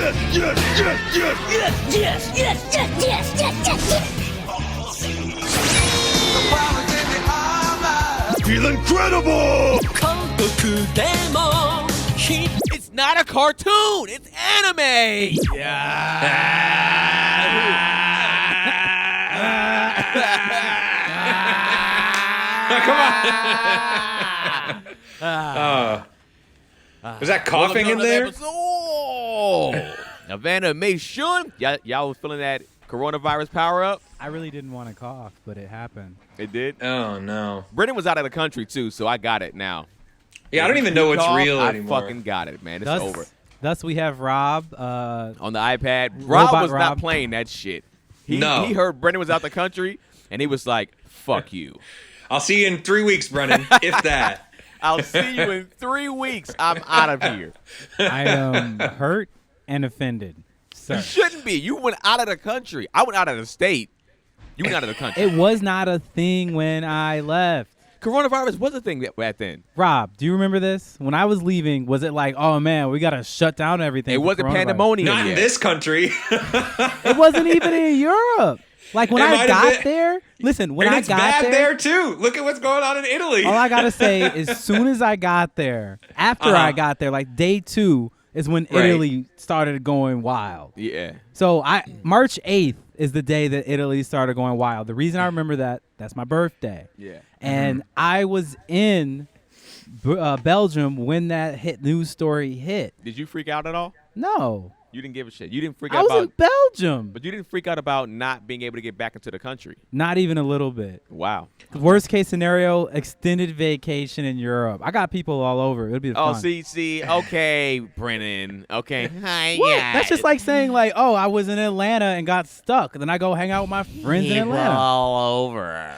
Feel incredible! It's not a cartoon. It's anime. Come on. Was that coughing in there? Of AnimeShun. Y'all was feeling that coronavirus power up? I really didn't want to cough, but it happened. It did? Oh, no. Brendan was out of the country, too, so I got it now. Yeah, I don't even know what's real anymore. I fucking got it, man. It's over. Thus, we have Rob. On the iPad. Rob was not playing that shit. He heard Brendan was out the country, and he was like, fuck you. I'll see you in 3 weeks, Brendan, if that. I'll see you in 3 weeks. I'm out of here. I am hurt and offended. Sir. You shouldn't be. You went out of the country. I went out of the state. You went out of the country. It was not a thing when I left. Coronavirus was a thing back then. Rob, do you remember this? When I was leaving, was it like, oh, man, we got to shut down everything? It wasn't pandemonium Not yet. in this country. It wasn't even in Europe. Like, when I got there, listen, when I got bad there, too. Look at what's going on in Italy. All I got to say is, as soon as I got there, after I got there, like day 2 is when Italy started going wild. Yeah. So March 8th is the day that Italy started going wild. The reason I remember that's my birthday. Yeah. And I was in Belgium when that news story hit. Did you freak out at all? No. You didn't give a shit. You didn't freak I out was about in Belgium. But you didn't freak out about not being able to get back into the country. Not even a little bit. Wow. Worst case scenario, extended vacation in Europe. I got people all over. It'll be fun. Oh, see. Okay, Brennan. Okay. Hi. What? Yeah. That's just like saying, like, oh, I was in Atlanta and got stuck. Then I go hang out with my friends in Atlanta. All over.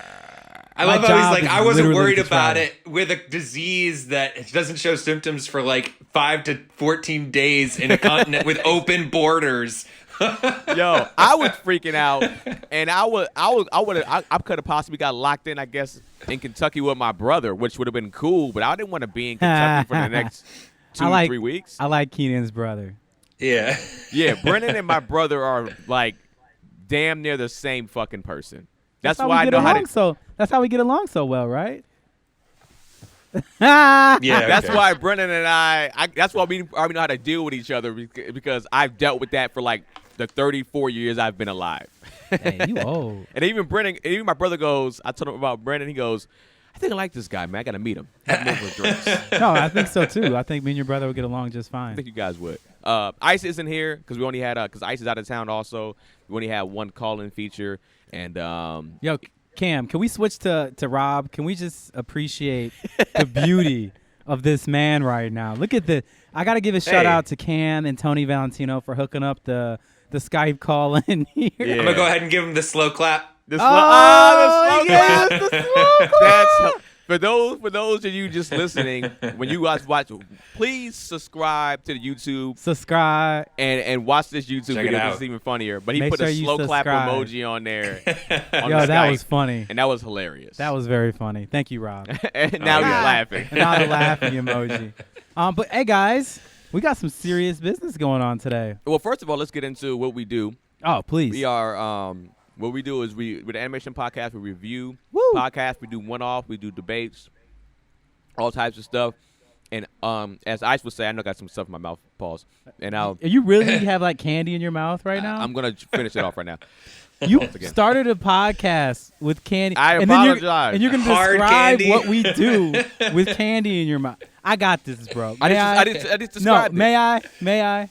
I love how he's like, I wasn't worried about it with a disease that doesn't show symptoms for like 5 to 14 days in a continent with open borders. Yo, I was freaking out, and I could have possibly got locked in, I guess, in Kentucky with my brother, which would have been cool, but I didn't want to be in Kentucky for the next 2-3 weeks. I like Keenan's brother. Yeah. Yeah, Brennan and my brother are like damn near the same fucking person. That's why I know how to. That's how we get along so well, right? Yeah. That's why Brennan and I that's why we already know how to deal with each other because I've dealt with that for like the 34 years I've been alive. Hey, you old. And even my brother goes, I told him about Brennan, he goes, I think I like this guy, man. I got to meet him. Have him over for drinks. No, I think so, too. I think me and your brother would get along just fine. I think you guys would. Ice isn't here because we only had because Ice is out of town also. We only had one call-in feature. And yo, Cam, can we switch to Rob? Can we just appreciate the beauty of this man right now? Look at I got to give a shout out to Cam and Tony Valentino for hooking up the Skype call in here. Yeah. I'm going to go ahead and give him the slow clap. The slow clap. The slow clap. For those of you just listening, when you guys watch, please subscribe to the YouTube. Subscribe. And watch this YouTube video because it's even funnier. But he put a slow clap emoji on there. Yo, that was funny. And that was hilarious. That was very funny. Thank you, Rob. And now you're laughing. And now the laughing emoji. But, hey, guys, we got some serious business going on today. Well, first of all, let's get into what we do. Oh, please. We are what we do is with the AnimeShun podcast, we review podcasts, we do one-off, we do debates, all types of stuff. And as Ice would say, I know I got some stuff in my mouth. Pause. And you really have like candy in your mouth right now? I'm gonna finish it off right now. You started a podcast with candy. I apologize. And you're gonna describe what we do with candy in your mouth. I got this, bro. I just described it. May I?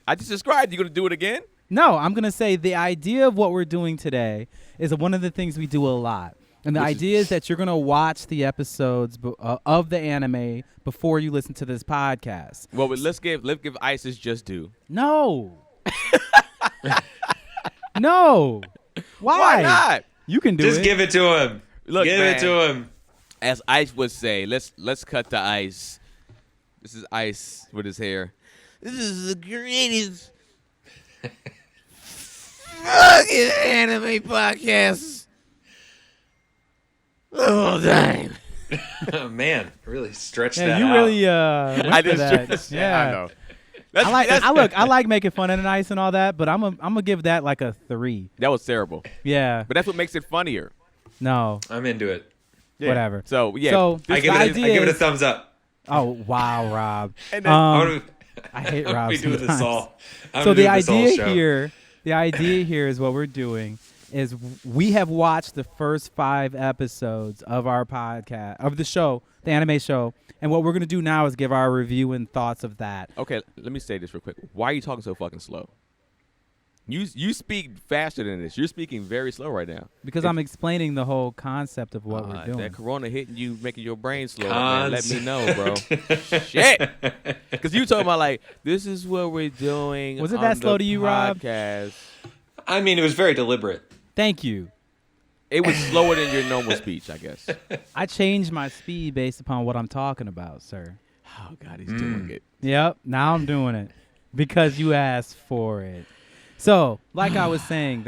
I just described. You gonna do it again? No, I'm going to say the idea of what we're doing today is one of the things we do a lot. And the idea is that you're going to watch the episodes of the anime before you listen to this podcast. Well, let's give Ice his just due. No. No. Why not? You can do Just give it to him. Look, give it to him. As Ice would say, let's cut to Ice. This is Ice with his hair. This is the greatest fucking anime podcast oh time. Oh, man, really stretched that out. You really went for that. Yeah, I know. I like making fun of the nice and all that, but I'm gonna give that like a 3. That was terrible. Yeah. But that's what makes it funnier. No. I'm into it. Yeah. Whatever. So yeah. So I give it a thumbs up. Oh wow, Rob. And then, I hate Rob We doing this sometimes. all. So the idea here is what we're doing is we have watched the first 5 episodes of our podcast of the show, the anime show, and what we're gonna do now is give our review and thoughts of that. okay, let me say this real quick. Why are you talking so fucking slow? You speak faster than this. You're speaking very slow right now. Because I'm explaining the whole concept of what we're doing. That corona hitting you, making your brain slow. Man, let me know, bro. Shit. Because you talking about like this is what we're doing. Was it that slow to you, Rob? I mean, it was very deliberate. Thank you. It was slower than your normal speech, I guess. I changed my speed based upon what I'm talking about, sir. Oh God, he's doing it. Yep, now I'm doing it because you asked for it. So, like I was saying,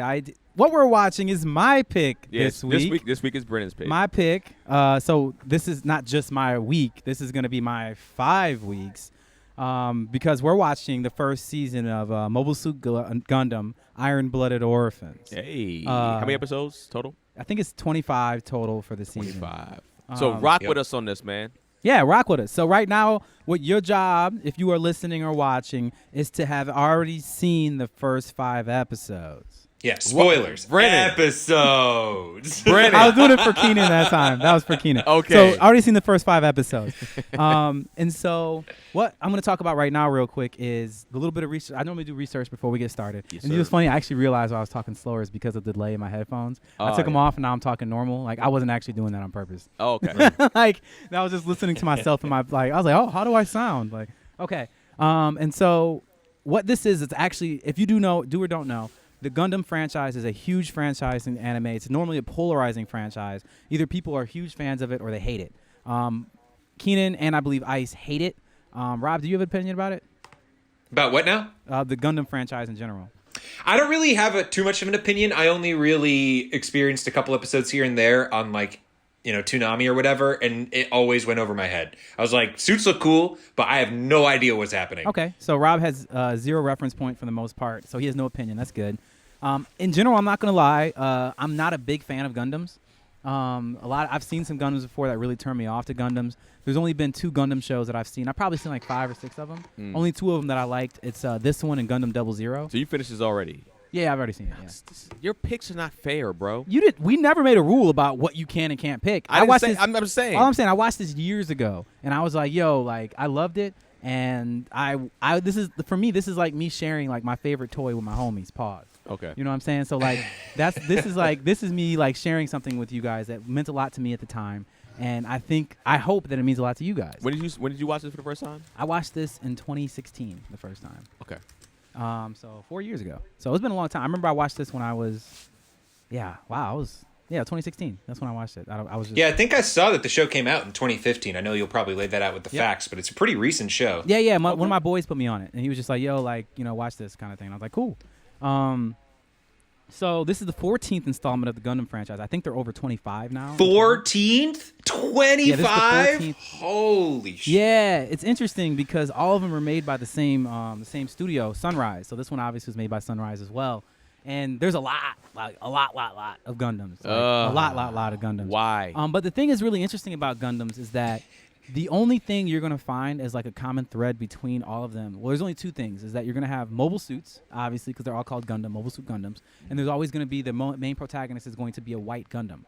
what we're watching is my pick this week. This week is Brennan's pick. My pick. So this is not just my week. This is going to be my 5 weeks because we're watching the first season of Mobile Suit Gundam Iron-Blooded Orphans. Hey, how many episodes total? I think it's 25 total for the season. 25. So rock with us on this, man. Yeah, rock with us. So right now, what your job, if you are listening or watching, is to have already seen the first 5 episods. Yeah, spoilers. Brennan. Episodes. Brennan. I was doing it for Keenan that time. That was for Keenan. Okay. So I already seen the first 5 episodes. And so what I'm going to talk about right now real quick is a little bit of research. I normally do research before we get started. Yes, and it was funny. I actually realized why I was talking slower is because of the delay in my headphones. I took them off and now I'm talking normal. Like I wasn't actually doing that on purpose. Oh, okay. Like I was just listening to myself and I was like, oh, how do I sound? Like, okay. And so what this is, it's actually, if you do or don't know, the Gundam franchise is a huge franchise in anime. It's normally a polarizing franchise. Either people are huge fans of it or they hate it. Keenan and I believe Ice hate it. Rob, do you have an opinion about it? About what now? The Gundam franchise in general. I don't really have too much of an opinion. I only really experienced a couple episodes here and there on Toonami or whatever, and it always went over my head. I was like, suits look cool, but I have no idea what's happening. Okay, so Rob has 0 reference point for the most part, so he has no opinion. That's good. In general, I'm not going to lie. I'm not a big fan of Gundams. I've seen some Gundams before that really turned me off to Gundams. There's only been 2 Gundam shows that I've seen. I've probably seen like 5 or 6 of them. Only 2 of them that I liked. It's this one and Gundam 00. So you finished this already? Yeah, I've already seen it. Yeah. Your picks are not fair, bro. We never made a rule about what you can and can't pick. I'm just saying. All I'm saying, I watched this years ago, and I was like, yo, like I loved it, and this is like me sharing like my favorite toy with my homies. Pause. Okay. You know what I'm saying? So like this is me like sharing something with you guys that meant a lot to me at the time, and I hope that it means a lot to you guys. When did you watch this for the first time? I watched this in 2016 the first time. Okay. So 4 years ago. So it's been a long time. I remember I watched this when I was, 2016. That's when I watched it. I was just, I think I saw that the show came out in 2015. I know you'll probably lay that out with the facts, but it's a pretty recent show. Yeah. One of my boys put me on it, and he was just like, yo, like, watch this kind of thing. And I was like, cool. So this is the 14th installment of the Gundam franchise. I think they're over 25 now. 14th? 25? Yeah, this is the 14th. Holy shit. Yeah, it's interesting because all of them are made by the same studio, Sunrise. So this one obviously was made by Sunrise as well. And there's a lot of Gundams. A lot of Gundams. Why? But the thing is really interesting about Gundams is that the only thing you're going to find is like a common thread between all of them. Well, there's only 2 things. Is that you're going to have mobile suits, obviously, because they're all called Gundam, mobile suit Gundams. And there's always going to be the main protagonist is going to be a white Gundam.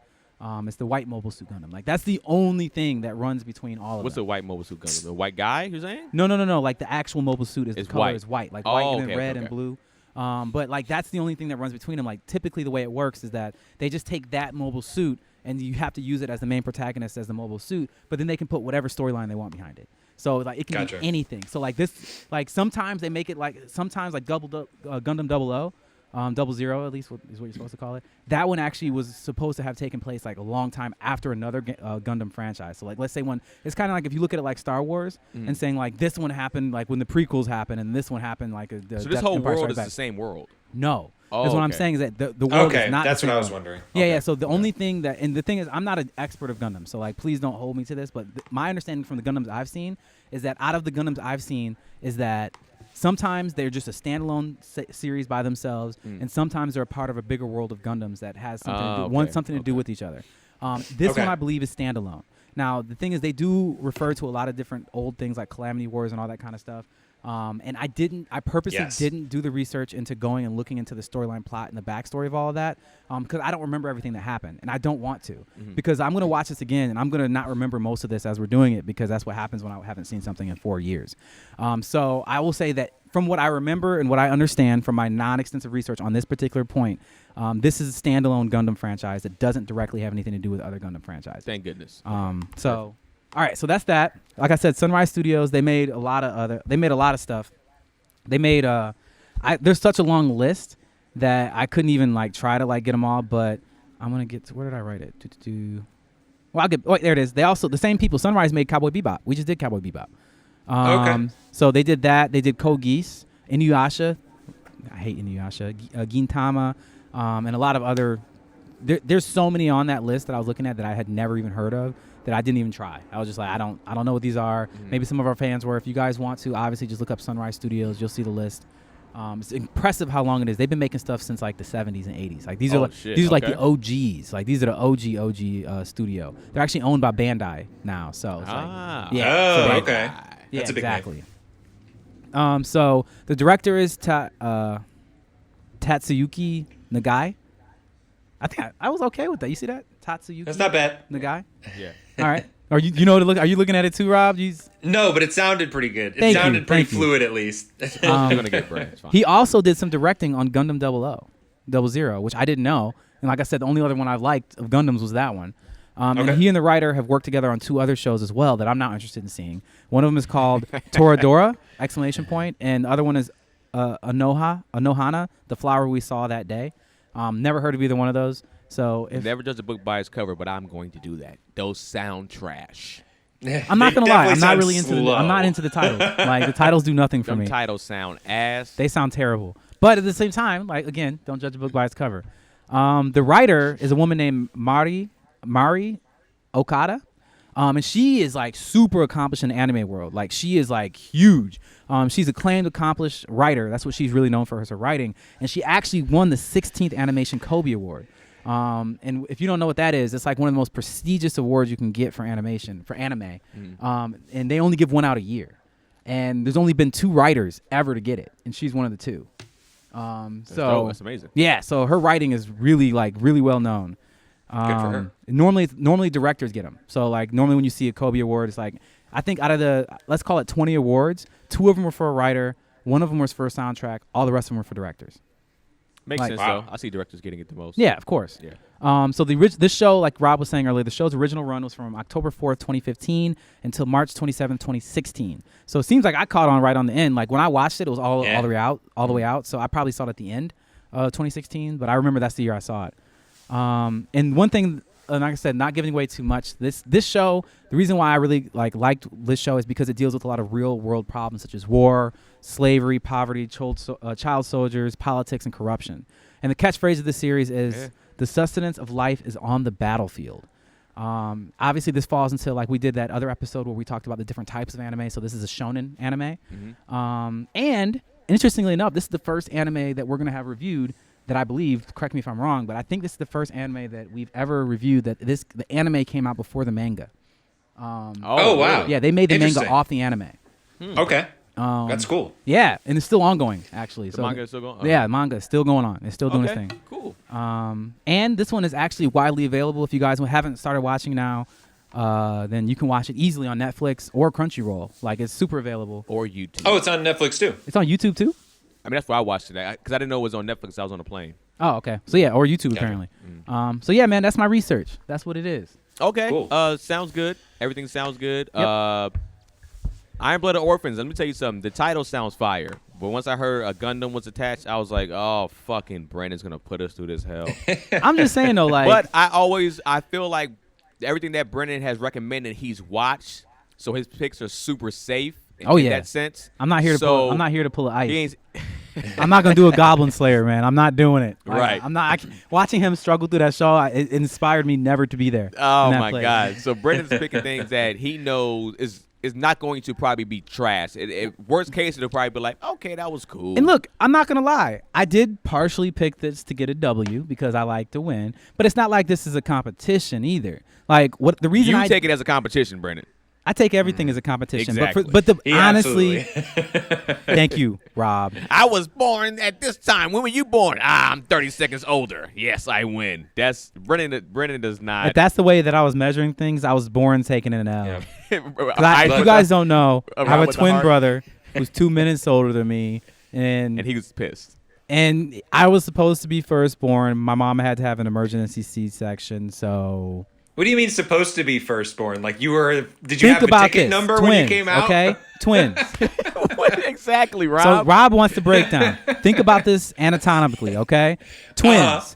It's the white mobile suit Gundam. Like, that's the only thing that runs between all of them. What's a white mobile suit Gundam? The white guy, you're saying? No. Like, the actual mobile suit the color white. is white. Like, white and then red okay. and blue. But, like, that's the only thing that runs between them. Like, typically the way it works is that they just take that mobile suit and you have to use it as the main protagonist as the mobile suit, but then they can put whatever storyline they want behind it. So like it can be anything. So like this, like sometimes they make it like Gundam 00, 00 at least is what you're supposed to call it. That one actually was supposed to have taken place like a long time after another Gundam franchise. So like let's say when it's kind of like if you look at it like Star Wars and saying like this one happened like when the prequels happened and this one happened like so this whole world is the same world. No. Oh, that's what I'm saying is that the world is not. That's the same what I was world. wondering. Yeah. So the only thing and the thing is, I'm not an expert of Gundam, so like, please don't hold me to this. But my understanding from the Gundams I've seen is that out of the Gundams I've seen is that sometimes they're just a standalone series by themselves, and sometimes they're a part of a bigger world of Gundams that has something to do with each other. This one I believe is standalone. Now the thing is, they do refer to a lot of different old things like Calamity Wars and all that kind of stuff. And I purposely didn't do the research into going and looking into the storyline plot and the backstory of all of that, because I don't remember everything that happened, and I don't want to, because I'm going to watch this again, and I'm going to not remember most of this as we're doing it, because that's what happens when I haven't seen something in 4 years. So I will say that from what I remember and what I understand from my non-extensive research on this particular point, this is a standalone Gundam franchise that doesn't directly have anything to do with other Gundam franchises. Thank goodness. All right, so that's that. Like I said, Sunrise Studios, they made a lot of stuff. They made there's such a long list that I couldn't even try to get them all, but I'm going to get to, where did I write it? Well, there it is. They also, the same people, Sunrise made Cowboy Bebop. We just did Cowboy Bebop. Okay. So they did that. They did Code Geass, Inuyasha. I hate Inuyasha. Gintama, and a lot of other. There's so many on that list that I was looking at that I had never even heard of, that I didn't even try. I was just like, I don't know what these are. Maybe some of our fans were. If you guys want to, obviously just look up Sunrise Studios. You'll see the list. It's impressive how long it is. They've been making stuff since the 70s and 80s. These are the OGs. These are the OG studio. They're actually owned by Bandai now. So it's okay. Yeah, that's a big exactly. So the director is Tatsuyuki Nagai. I think I was okay with that. You see that? Tatsuyuki. That's not bad. Nagai. Yeah. All right. Are you know to look? Are you looking at it too, Rob? No, but it sounded pretty good. It sounded pretty fluid, at least. I'm gonna get Brad. It's fine. He also did some directing on Gundam 00, which I didn't know. And like I said, the only other one I liked of Gundams was that one. And he and the writer have worked together on 2 other shows as well that I'm not interested in seeing. One of them is called Toradora! And the other one is Anohana, the flower we saw that day. Never heard of either one of those. So never judge a book by its cover, but I'm going to do that. Those sound trash. I'm not gonna lie. I'm not really into. I'm not into the titles. The titles do nothing for me. Them titles sound ass. They sound terrible. But at the same time, again, don't judge a book by its cover. The writer is a woman named Mari Okada. And she is super accomplished in the anime world. She is huge. She's acclaimed, accomplished writer. That's what she's really known for, is her writing. And she actually won the 16th Animation Kobe Award. And if you don't know what that is, it's one of the most prestigious awards you can get for anime. And they only give one out a year. And there's only been 2 writers ever to get it, and she's one of the 2. That's amazing. Yeah, so her writing is really really well known. Good for her. Normally directors get them. So normally when you see a Kobe Award, it's I think out of the, let's call it 20 awards, 2 of them were for a writer, 1 of them was for a soundtrack, all the rest of them were for directors. Makes sense, though. I see directors getting it the most. Yeah, of course. Yeah. So this show, like Rob was saying earlier, the show's original run was from October 4th, 2015 until March 27th, 2016. So it seems like I caught on right on the end. When I watched it, it was all the way out. So I probably saw it at the end of 2016, but I remember that's the year I saw it. And one thing, like I said, not giving away too much, this show, the reason why I really liked this show is because it deals with a lot of real world problems such as war, slavery, poverty, child soldiers, politics, and corruption. And the catchphrase of the series is, the sustenance of life is on the battlefield. Obviously, this falls into, we did that other episode where we talked about the different types of anime. So this is a shonen anime. And interestingly enough, this is the first anime that we're going to have reviewed that I believe, correct me if I'm wrong, but I think this is the first anime that we've ever reviewed that the anime came out before the manga. Oh, wow. Yeah, they made the manga off the anime. Okay. That's cool. Yeah, and it's still ongoing, actually. The manga is still going on? Yeah, manga is still going on. It's still doing its thing. Cool. And this one is actually widely available. If you guys haven't started watching now, then you can watch it easily on Netflix or Crunchyroll. It's super available. Or YouTube. Oh, it's on Netflix, too. It's on YouTube, too? I mean, that's where I watched it, because I didn't know it was on Netflix. I was on a plane. Oh, okay. So, yeah, or YouTube, apparently. So, yeah, man, that's my research. That's what it is. Okay. Cool. Sounds good. Everything sounds good. Yep. Iron Blooded Orphans. Let me tell you something. The title sounds fire. But once I heard a Gundam was attached, I was like, oh, fucking Brandon's going to put us through this hell. I'm just saying, though, But I feel like everything that Brendan has recommended, he's watched. So his picks are super safe. In that sense. I'm not here to pull an ice. He ain't, I'm not gonna do a Goblin Slayer, man. I'm not doing it. Right. I'm not. Watching him struggle through that show, it inspired me never to be there. Oh my God. So Brendan's picking things that he knows is is not going to probably be trash. Worst case, it'll probably be like, okay, that was cool. And look, I'm not gonna lie. I did partially pick this to get a W because I like to win, but it's not like this is a competition either. Like what the reason you I take it as a competition, Brennan. I take everything as a competition. Exactly. Honestly, thank you, Rob. I was born at this time. When were you born? I'm 30 seconds older. Yes, I win. That's Brennan does not. If that's the way that I was measuring things, I was born taking an L. Yeah. If you guys don't know, I have a with the twin heart. brother who's 2 minutes older than me, And he was pissed. and I was supposed to be firstborn. My mom had to have an emergency C-section, so What do you mean supposed to be firstborn? Like you were? Did you think have a about ticket this. number Twins, when you came out? okay? Twins. What exactly, Rob? So Rob wants to break down. Think about this anatomically, okay? Twins. Uh-huh.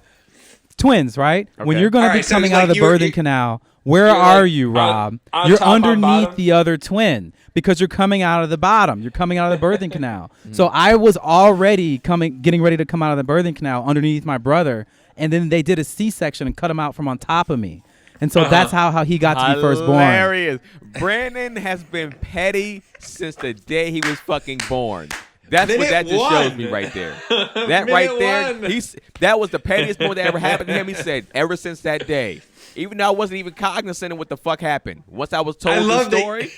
Twins, right? When Okay. you're going to All be right, so coming it's out of like the you were- birthing you- canal, where you're are like you, on- Rob? on You're top, on underneath bottom? the other twin because you're coming out of the bottom. You're coming out of the birthing canal. So I was already getting ready to come out of the birthing canal underneath my brother, and then they did a C-section and cut him out from on top of me. And so that's how he got to be firstborn. Hilarious. Brandon has been petty since the day he was fucking born. That's what Minute that just one. shows me right there. That right Minute there, one. that was the pettiest moment that ever happened to him. He said, ever since that day, even though I wasn't even cognizant of what the fuck happened. Once I was told I the love that- story,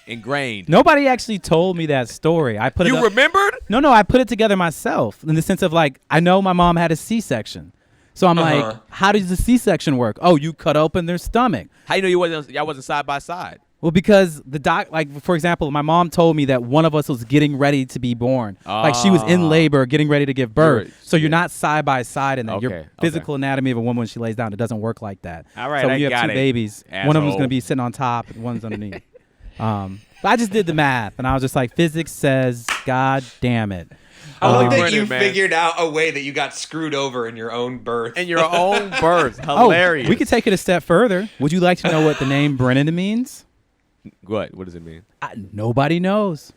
ingrained. Nobody actually told me that story. I put it You up- remembered? No, I put it together myself in the sense of like I know my mom had a C-section. So I'm like, how does the C-section work? Oh, you cut open their stomach. How you know y'all wasn't side by side? Well, because the doc, like for example, my mom told me that one of us was getting ready to be born. Like she was in labor, getting ready to give birth. You're- So you're not side by side in that. Okay, Your okay. physical anatomy of a woman when she lays down, it doesn't work like that. All right, so when I you have got two it, babies, one of them's asshole. going to be sitting on top and one's underneath. But I just did the math, and I was just like, physics says, God damn it. I like that Brennan, you man. figured out a way that you got screwed over in your own birth. In your own birth. Hilarious. Oh, we could take it a step further. Would you like to know what the name Brennan means? What? What does it mean? Nobody knows.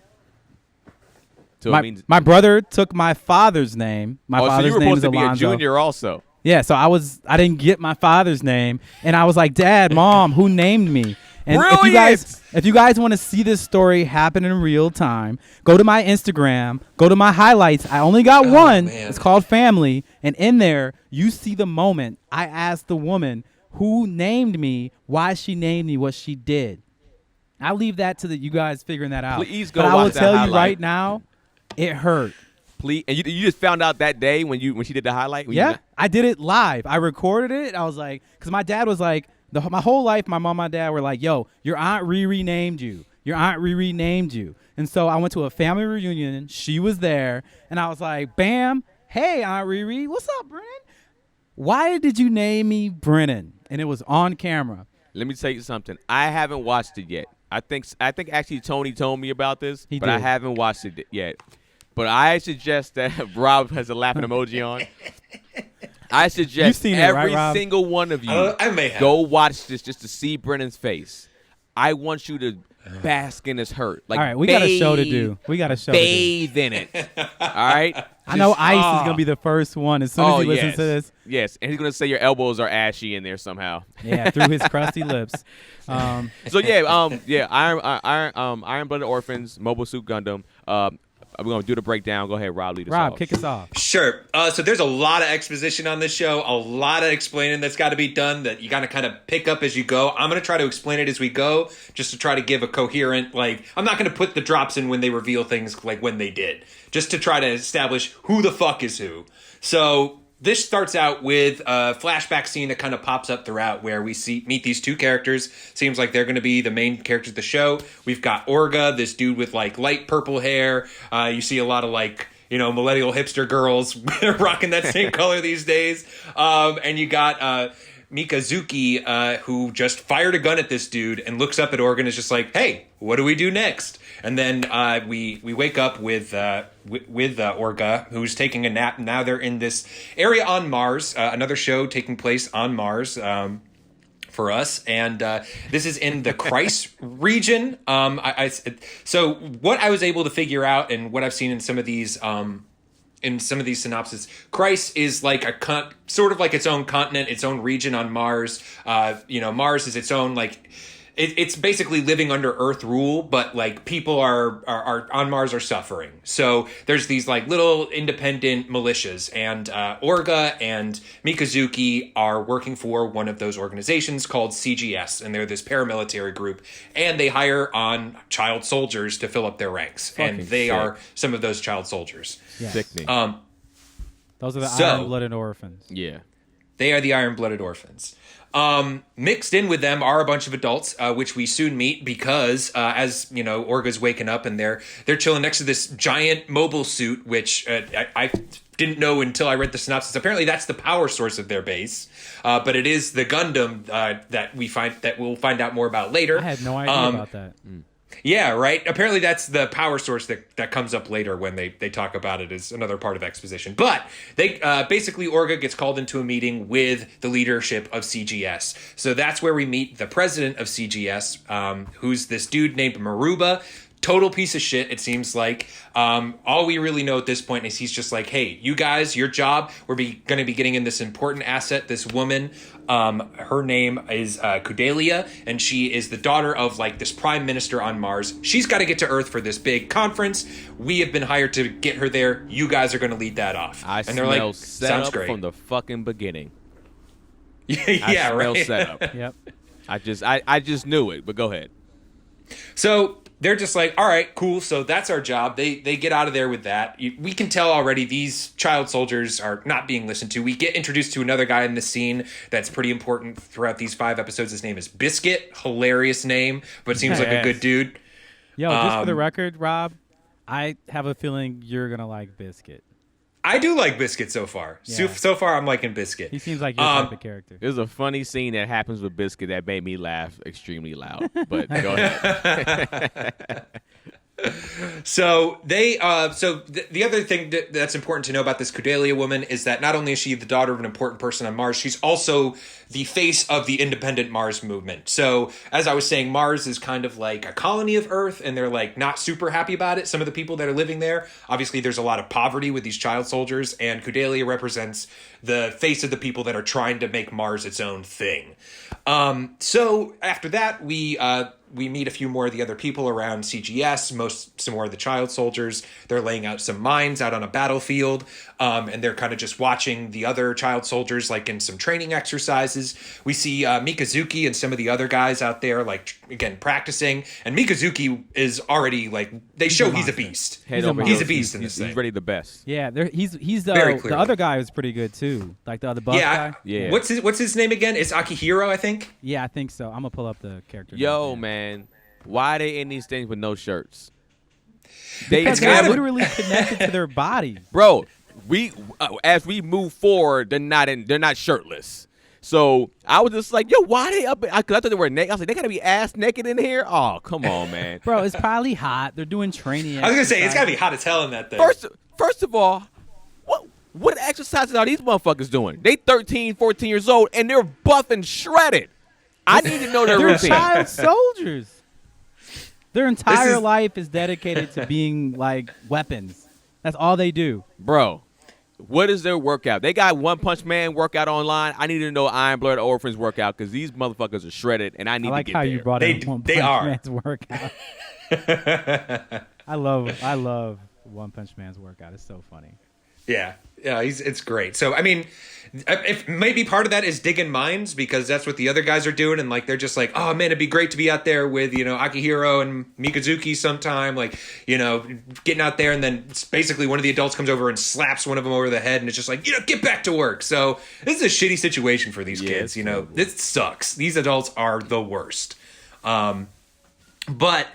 So it means. My brother took my father's name. My Oh, so father's you were name supposed is to be a Alonzo. junior also. Yeah, so I didn't get my father's name, and I was like, Dad, Mom, who named me? And Brilliant! if you guys want to see this story happen in real time, go to my Instagram, go to my highlights. I only got one. man. It's called Family, and in there you see the moment I asked the woman who named me, why she named me, what she did. I'll leave that to you guys figuring that out. Please go But I will watch that tell you highlight. right now, it hurt. Please, and you just found out that day when she did the highlight. When you- Yeah, I did it live. I recorded it. I was like, because my dad was like, my whole life, my mom and my dad were like, yo, your Aunt Riri named you. Your Aunt Riri named you. And so I went to a family reunion. She was there. And I was like, bam, hey, Aunt Riri, what's up, Brennan? Why did you name me Brennan? And it was on camera. Let me tell you something. I haven't watched it yet. I think actually Tony told me about this, He but I did. haven't watched it yet. But I suggest that Rob has a laughing emoji on. I You've suggest seen it, every right, Rob? single one of you I may have. go watch this just to see Brennan's face. I want you to bask in his hurt. Like, All right, we got a show to do. We got a show to do. bathe in it. All right? I know Just- Ice is ah. going to be the first one as soon as he listens yes. to this. Yes, and he's going to say your elbows are ashy in there somehow. Yeah, through his crusty lips. So yeah, Iron Blooded Orphans, Mobile Suit Gundam. We're gonna do the breakdown. Go ahead, Rob. Lead us Rob, off. kick us off. Sure. So there's a lot of exposition on this show, a lot of explaining that's got to be done that you got to kind of pick up as you go. I'm going to try to explain it as we go, just to try to give a coherent, like, I'm not going to put the drops in when they reveal things like when they did, just to try to establish who the fuck is who. So this starts out with a flashback scene that kind of pops up throughout where we meet these two characters. Seems like they're going to be the main characters of the show. We've got Orga, this dude with like light purple hair. You see a lot of like, millennial hipster girls rocking that same color these days. And you got Mikazuki, who just fired a gun at this dude and looks up at Orga and is just like, hey, what do we do next? And then we wake up with Orga, who's taking a nap. Now they're in this area on Mars, another show taking place on Mars for us. And this is in the Kreis region. So what I was able to figure out and what I've seen in some of these synopses, Kreis is like sort of like its own continent, its own region on Mars. Mars is its own like it's basically living under Earth rule, but like people are on Mars are suffering. So there's these like little independent militias, and Orga and Mikazuki are working for one of those organizations called CGS, and they're this paramilitary group, and they hire on child soldiers to fill up their ranks, and they are some of those child soldiers. Yeah. Sickening. Those are the iron-blooded orphans. Yeah. They are the iron-blooded orphans. Mixed in with them are a bunch of adults, which we soon meet because, as you know, Orga's waking up and they're chilling next to this giant mobile suit, which I didn't know until I read the synopsis. Apparently, that's the power source of their base, but it is the Gundam that we'll find out more about later. I had no idea about that. Yeah, right. Apparently, that's the power source that comes up later when they talk about it as another part of exposition. But they basically Orga gets called into a meeting with the leadership of CGS. So that's where we meet the president of CGS, who's this dude named Maruba. Total piece of shit, it seems like. All we really know at this point is he's just like, hey, you guys, your job, we're going to be getting in this important asset, this woman. Her name is Kudelia, and she is the daughter of like this prime minister on Mars. She's got to get to Earth for this big conference. We have been hired to get her there. You guys are going to lead that off. And they're like, sounds great from the fucking beginning. Yeah, right. Setup. Yep. I just knew it, but go ahead. So they're just like, all right, cool. So that's our job. They get out of there with that. We can tell already these child soldiers are not being listened to. We get introduced to another guy in the scene that's pretty important throughout these 5 episodes. His name is Biscuit. Hilarious name, but seems like a good dude. Yo, just for the record, Rob, I have a feeling you're going to like Biscuit. I do like Biscuit so far. Yeah. So far, I'm liking Biscuit. He seems like your type of character. There's a funny scene that happens with Biscuit that made me laugh extremely loud. But go ahead. So the other thing that's important to know about this Kudelia woman is that not only is she the daughter of an important person on Mars, she's also the face of the independent Mars movement. So as I was saying, Mars is kind of like a colony of Earth, and they're like not super happy about it. Some of the people that are living there, obviously there's a lot of poverty with these child soldiers, and Kudelia represents the face of the people that are trying to make Mars its own thing. So after that, we meet a few more of the other people around CGS, some more of the child soldiers. They're laying out some mines out on a battlefield, and they're kind of just watching the other child soldiers like in some training exercises. We see Mikazuki and some of the other guys out there, like, again, practicing. And Mikazuki is already, like, they show he's a beast. He's a beast in this thing. He's ready the best. Yeah, he's Very the other guy was pretty good too. Like the other buff guy. Yeah. What's his name again? It's Akihiro, I think. Yeah, I think so. I'm gonna pull up the character. Yo, name. man, why are they in these things with no shirts? Because they're literally connected to their body. Bro, as we move forward, they're not shirtless. So I was just like, yo, why they up? Because I thought they were naked. I was like, they gotta be ass naked in here. Oh, come on, man. Bro, it's probably hot. They're doing training. I was gonna say it's gotta be hot as hell in that thing. First of all, what exercises are these motherfuckers doing? They 13, 14 years old and they're buff and shredded. I need to know their They're routine. child soldiers. Their entire life is dedicated to being like weapons. That's all they do. Bro, what is their workout? They got One Punch Man workout online. I need to know Iron Blood Orphans workout because these motherfuckers are shredded and I need to get there. I like how you brought in One Punch are. Man's workout. I love One Punch Man's workout. It's so funny. Yeah, it's great. So, I mean, if maybe part of that is digging mines because that's what the other guys are doing, and like they're just like, oh man, it'd be great to be out there with Akihiro and Mikazuki sometime, like getting out there, and then basically one of the adults comes over and slaps one of them over the head, and it's just like get back to work. So this is a shitty situation for these kids. This sucks. These adults are the worst. But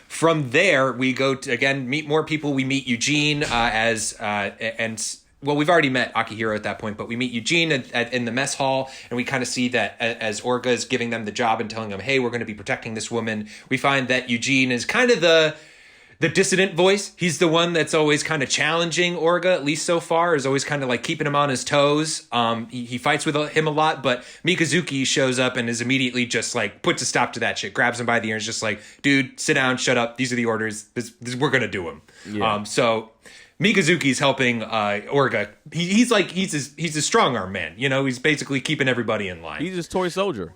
from there, we go to, again, meet more people. We meet Eugene we've already met Akihiro at that point, but we meet Eugene in the mess hall, and we kind of see that as Orga is giving them the job and telling them, hey, we're going to be protecting this woman, we find that Eugene is kind of the dissident voice. He's the one that's always kind of challenging Orga, at least so far, is always kind of like keeping him on his toes. He fights with him a lot, but Mikazuki shows up and is immediately just like puts a stop to that shit, grabs him by the ears, just like, dude, sit down, shut up. These are the orders. This we're going to do them. Yeah. So Mikazuki's helping Orga. He's a strong arm man. He's basically keeping everybody in line. He's just toy soldier.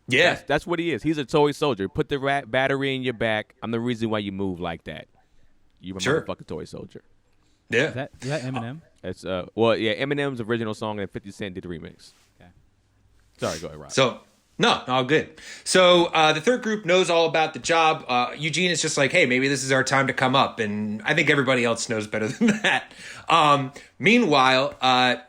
Yeah. That's what he is. He's a toy soldier. Put the battery in your back. I'm the reason why you move like that. You're a motherfucking toy soldier. Yeah. Is that Eminem? It's Eminem's original song and 50 Cent did the remix. Okay. Sorry, go ahead, Rob. So, no, all good. So the third group knows all about the job. Eugene is just like, hey, maybe this is our time to come up. And I think everybody else knows better than that. Meanwhile,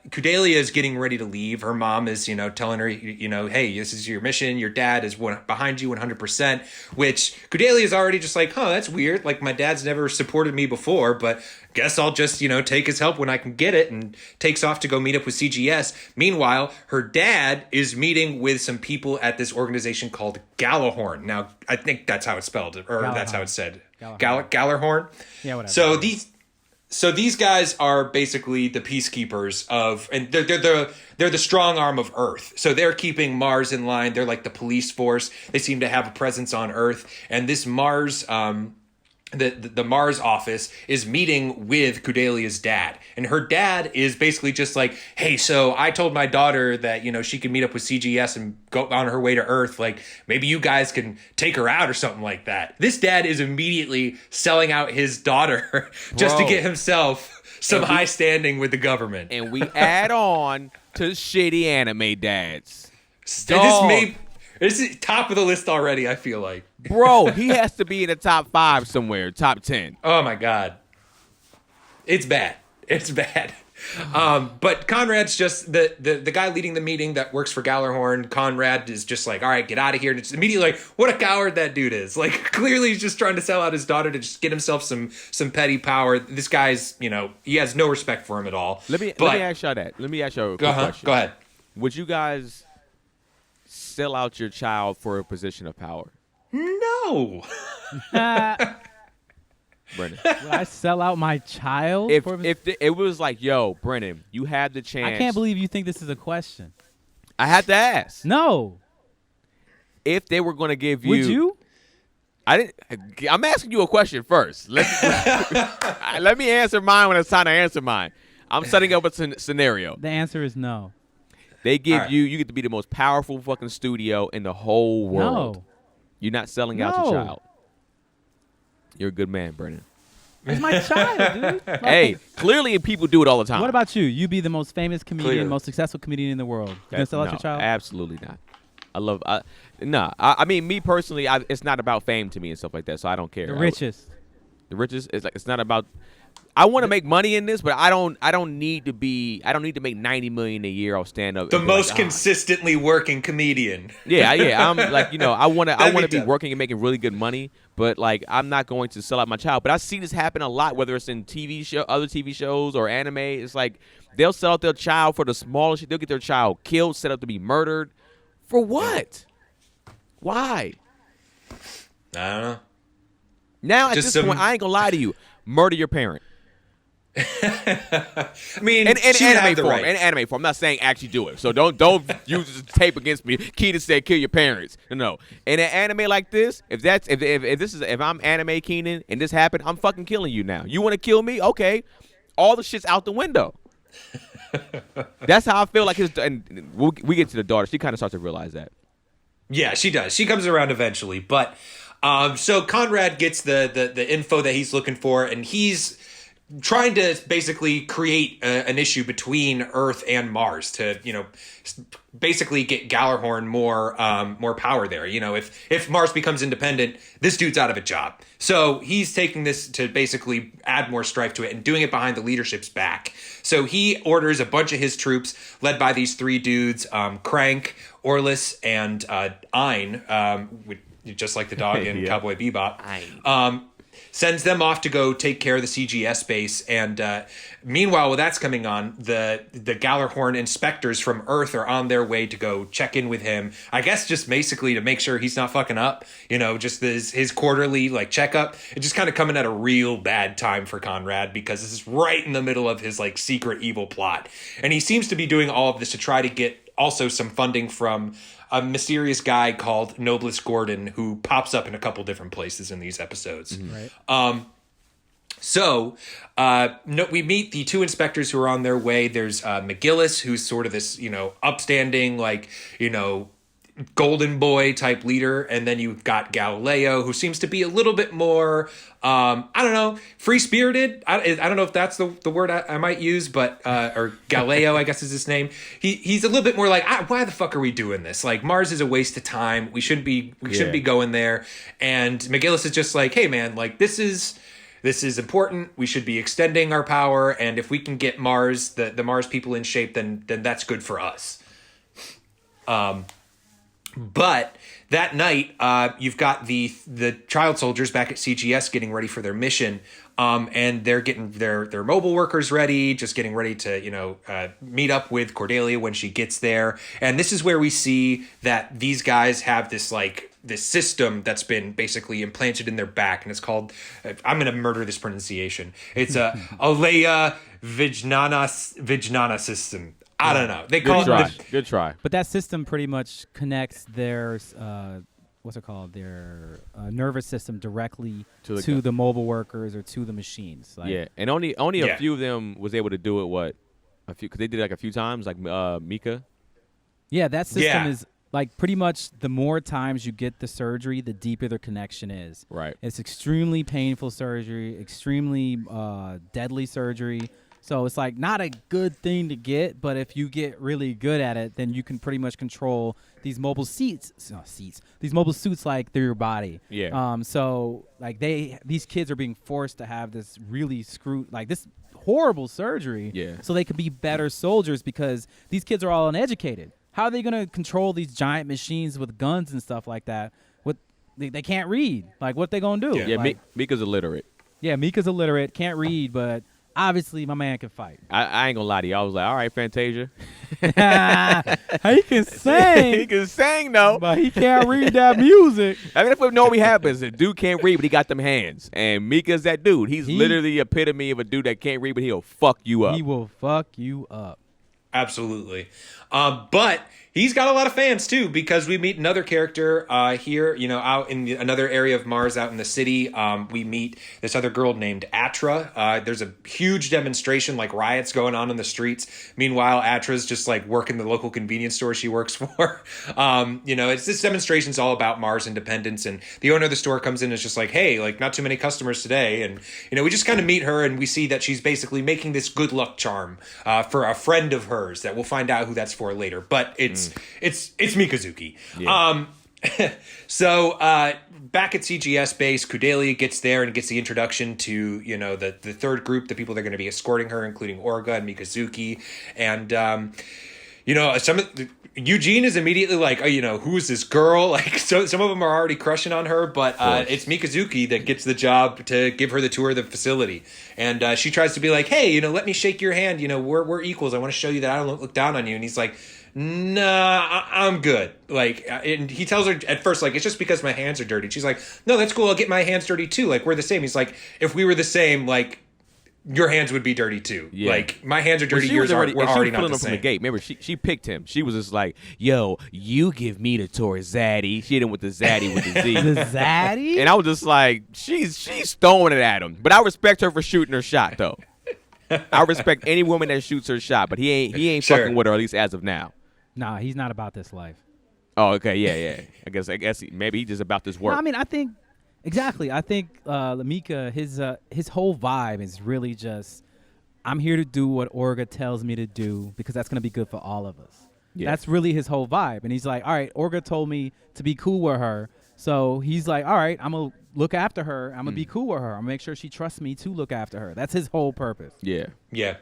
Kudelia is getting ready to leave. Her mom is, telling her, hey, this is your mission. Your dad is behind you 100%, which Kudelia is already just like, that's weird. Like, my dad's never supported me before, but guess I'll just, take his help when I can get it, and takes off to go meet up with CGS. Meanwhile, her dad is meeting with some people at this organization called Gjallarhorn. Now, I think that's how it's spelled, or that's how it's said. Gjallarhorn. Yeah, whatever. So these guys are basically the peacekeepers and they're the strong arm of Earth. So they're keeping Mars in line. They're like the police force. They seem to have a presence on Earth. And this Mars, the Mars office is meeting with Kudelia's dad. And her dad is basically just like, hey, so I told my daughter that, she can meet up with CGS and go on her way to Earth. Like, maybe you guys can take her out or something like that. This dad is immediately selling out his daughter just to get himself some high standing with the government. And we add on to shitty anime dads. This is top of the list already, I feel like. Bro, he has to be in the top 5 somewhere, top 10. Oh, my God. It's bad. It's bad. But Conrad's just the guy leading the meeting that works for Gjallarhorn. Conrad is just like, all right, get out of here. And it's immediately like, what a coward that dude is. Like, clearly he's just trying to sell out his daughter to just get himself some petty power. This guy's, he has no respect for him at all. Let me ask y'all that. Let me ask y'all a quick question. Go ahead. Would you guys sell out your child for a position of power? No. Brennan. Would I sell out my child? If it was like, yo, Brennan, you had the chance. I can't believe you think this is a question. I had to ask. No. If they were going to give you. Would you? I'm asking you a question first. Let me answer mine when it's time to answer mine. I'm setting up a scenario. The answer is no. They give you get to be the most powerful fucking studio in the whole world. No. You're not selling out your child. You're a good man, Brennan. It's my child, dude. Like, hey, clearly people do it all the time. What about you? You be the most famous comedian, most successful comedian in the world. You gonna sell out your child? Absolutely not. I mean, me personally, it's not about fame to me and stuff like that, so I don't care. The richest. The richest is like, it's not about. I want to make money in this, but I don't need to make $90 million a year. I'll stand up. The most consistently working comedian. Yeah. I'm like, I want to be working and making really good money, but like, I'm not going to sell out my child. But I see this happen a lot, whether it's in other TV shows or anime. It's like they'll sell out their child for the smallest shit. They'll get their child killed, set up to be murdered. For what? Why? I don't know. Now at this point, I ain't gonna lie to you. Murder your parent. I mean, in anime form. I'm not saying actually do it. So don't use this tape against me. Keenan said kill your parents. No. In an anime like this, if I'm anime Keenan and this happened, I'm fucking killing you now. You want to kill me? Okay. All the shit's out the window. That's how I feel like and we get to the daughter. She kind of starts to realize that. Yeah, she does. She comes around eventually, but so Conrad gets the info that he's looking for, and he's trying to basically create an issue between Earth and Mars to, basically get Gjallarhorn more power there. If Mars becomes independent, this dude's out of a job. So he's taking this to basically add more strife to it and doing it behind the leadership's back. So he orders a bunch of his troops, led by these 3 dudes, Crank, Orlis, and Ein, just like the dog in Cowboy Bebop. Sends them off to go take care of the CGS base. And meanwhile, while that's coming on, the Gjallarhorn inspectors from Earth are on their way to go check in with him. I guess just basically to make sure he's not fucking up. Just his quarterly checkup. It's just kind of coming at a real bad time for Conrad because this is right in the middle of his secret evil plot. And he seems to be doing all of this to try to get also some funding from a mysterious guy called Noblest Gordon, who pops up in a couple different places in these episodes. Mm-hmm. Right. We meet the 2 inspectors who are on their way. There's McGillis, who's sort of this, upstanding, golden boy type leader, and then you've got Galileo, who seems to be a little bit more I don't know, free spirited. I don't know if that's the word I might use, but or Galileo, I guess is his name. He's a little bit more like, why the fuck are we doing this? Like, Mars is a waste of time. We shouldn't be going there. And McGillis is just like, hey man, like this is important. We should be extending our power, and if we can get Mars, the Mars people in shape, then that's good for us. But that night, you've got the child soldiers back at CGS getting ready for their mission, and they're getting their mobile workers ready, just getting ready to meet up with Cordelia when she gets there. And this is where we see that these guys have this system that's been basically implanted in their back, and it's called, I'm going to murder this pronunciation. It's a Alea Vijnana system. I don't know. They call it good try. But that system pretty much connects their their nervous system directly to the mobile workers or to the machines. Like, yeah, and only a few of them was able to do it. Because they did it like a few times, like Mika. Yeah, that system is like pretty much the more times you get the surgery, the deeper the connection is. Right. It's extremely painful surgery, extremely deadly surgery. So it's like not a good thing to get, but if you get really good at it, then you can pretty much control these mobile these mobile suits like through your body. Yeah. So like these kids are being forced to have this really this horrible surgery. Yeah. So they could be better soldiers because these kids are all uneducated. How are they going to control these giant machines with guns and stuff like that? They can't read. Like, what they going to do? Yeah, like, Mika's illiterate. Yeah, Mika's illiterate, can't read, but obviously my man can fight. I ain't going to lie to you. I was like, all right, Fantasia. He can sing. He can sing, though. But he can't read that music. I mean, that's what normally happens. The dude can't read, but he got them hands. And Mika's that dude. He's literally the epitome of a dude that can't read, but he'll fuck you up. He will fuck you up. Absolutely. But he's got a lot of fans too, because we meet another character here, out in another area of Mars, out in the city. We meet this other girl named Atra. There's a huge demonstration, like riots going on in the streets. Meanwhile, Atra's just like working the local convenience store she works for. This demonstration's all about Mars independence, and the owner of the store comes in and is just like, hey, like not too many customers today. And, we just kind of meet her, and we see that she's basically making this good luck charm for a friend of hers that we'll find out who that's for later. But it's Mikazuki. Yeah. So back at CGS base, Cordelia gets there and gets the introduction to the third group, the people that are going to be escorting her, including Orga and Mikazuki, and Eugene is immediately like, who is this girl? Like, so some of them are already crushing on her, but it's Mikazuki that gets the job to give her the tour of the facility. And she tries to be like, hey, let me shake your hand. We're equals. I want to show you that I don't look down on you. And he's like, nah, I'm good. Like, and he tells her at first, like, it's just because my hands are dirty. She's like, no, that's cool. I'll get my hands dirty too. Like, we're the same. He's like, if we were the same, like, your hands would be dirty too. Yeah. Like, my hands are dirty. Yours are. We're already not the same. From the gate. Remember, she picked him. She was just like, "Yo, you give me the tour, Zaddy." She hit him with the Zaddy with the Z. The Zaddy. And I was just like, she's throwing it at him. But I respect her for shooting her shot, though. I respect any woman that shoots her shot, but he ain't fucking with her, at least as of now. Nah, he's not about this life. Oh, okay, yeah. I guess maybe he's just about this work. No, I mean, I think Mika, his whole vibe is really just, I'm here to do what Orga tells me to do because that's going to be good for all of us. Yeah. That's really his whole vibe. And he's like, all right, Orga told me to be cool with her. So he's like, all right, I'm going to look after her. I'm going to be cool with her. I'm going to make sure she trusts me to look after her. That's his whole purpose. Yeah. Yeah.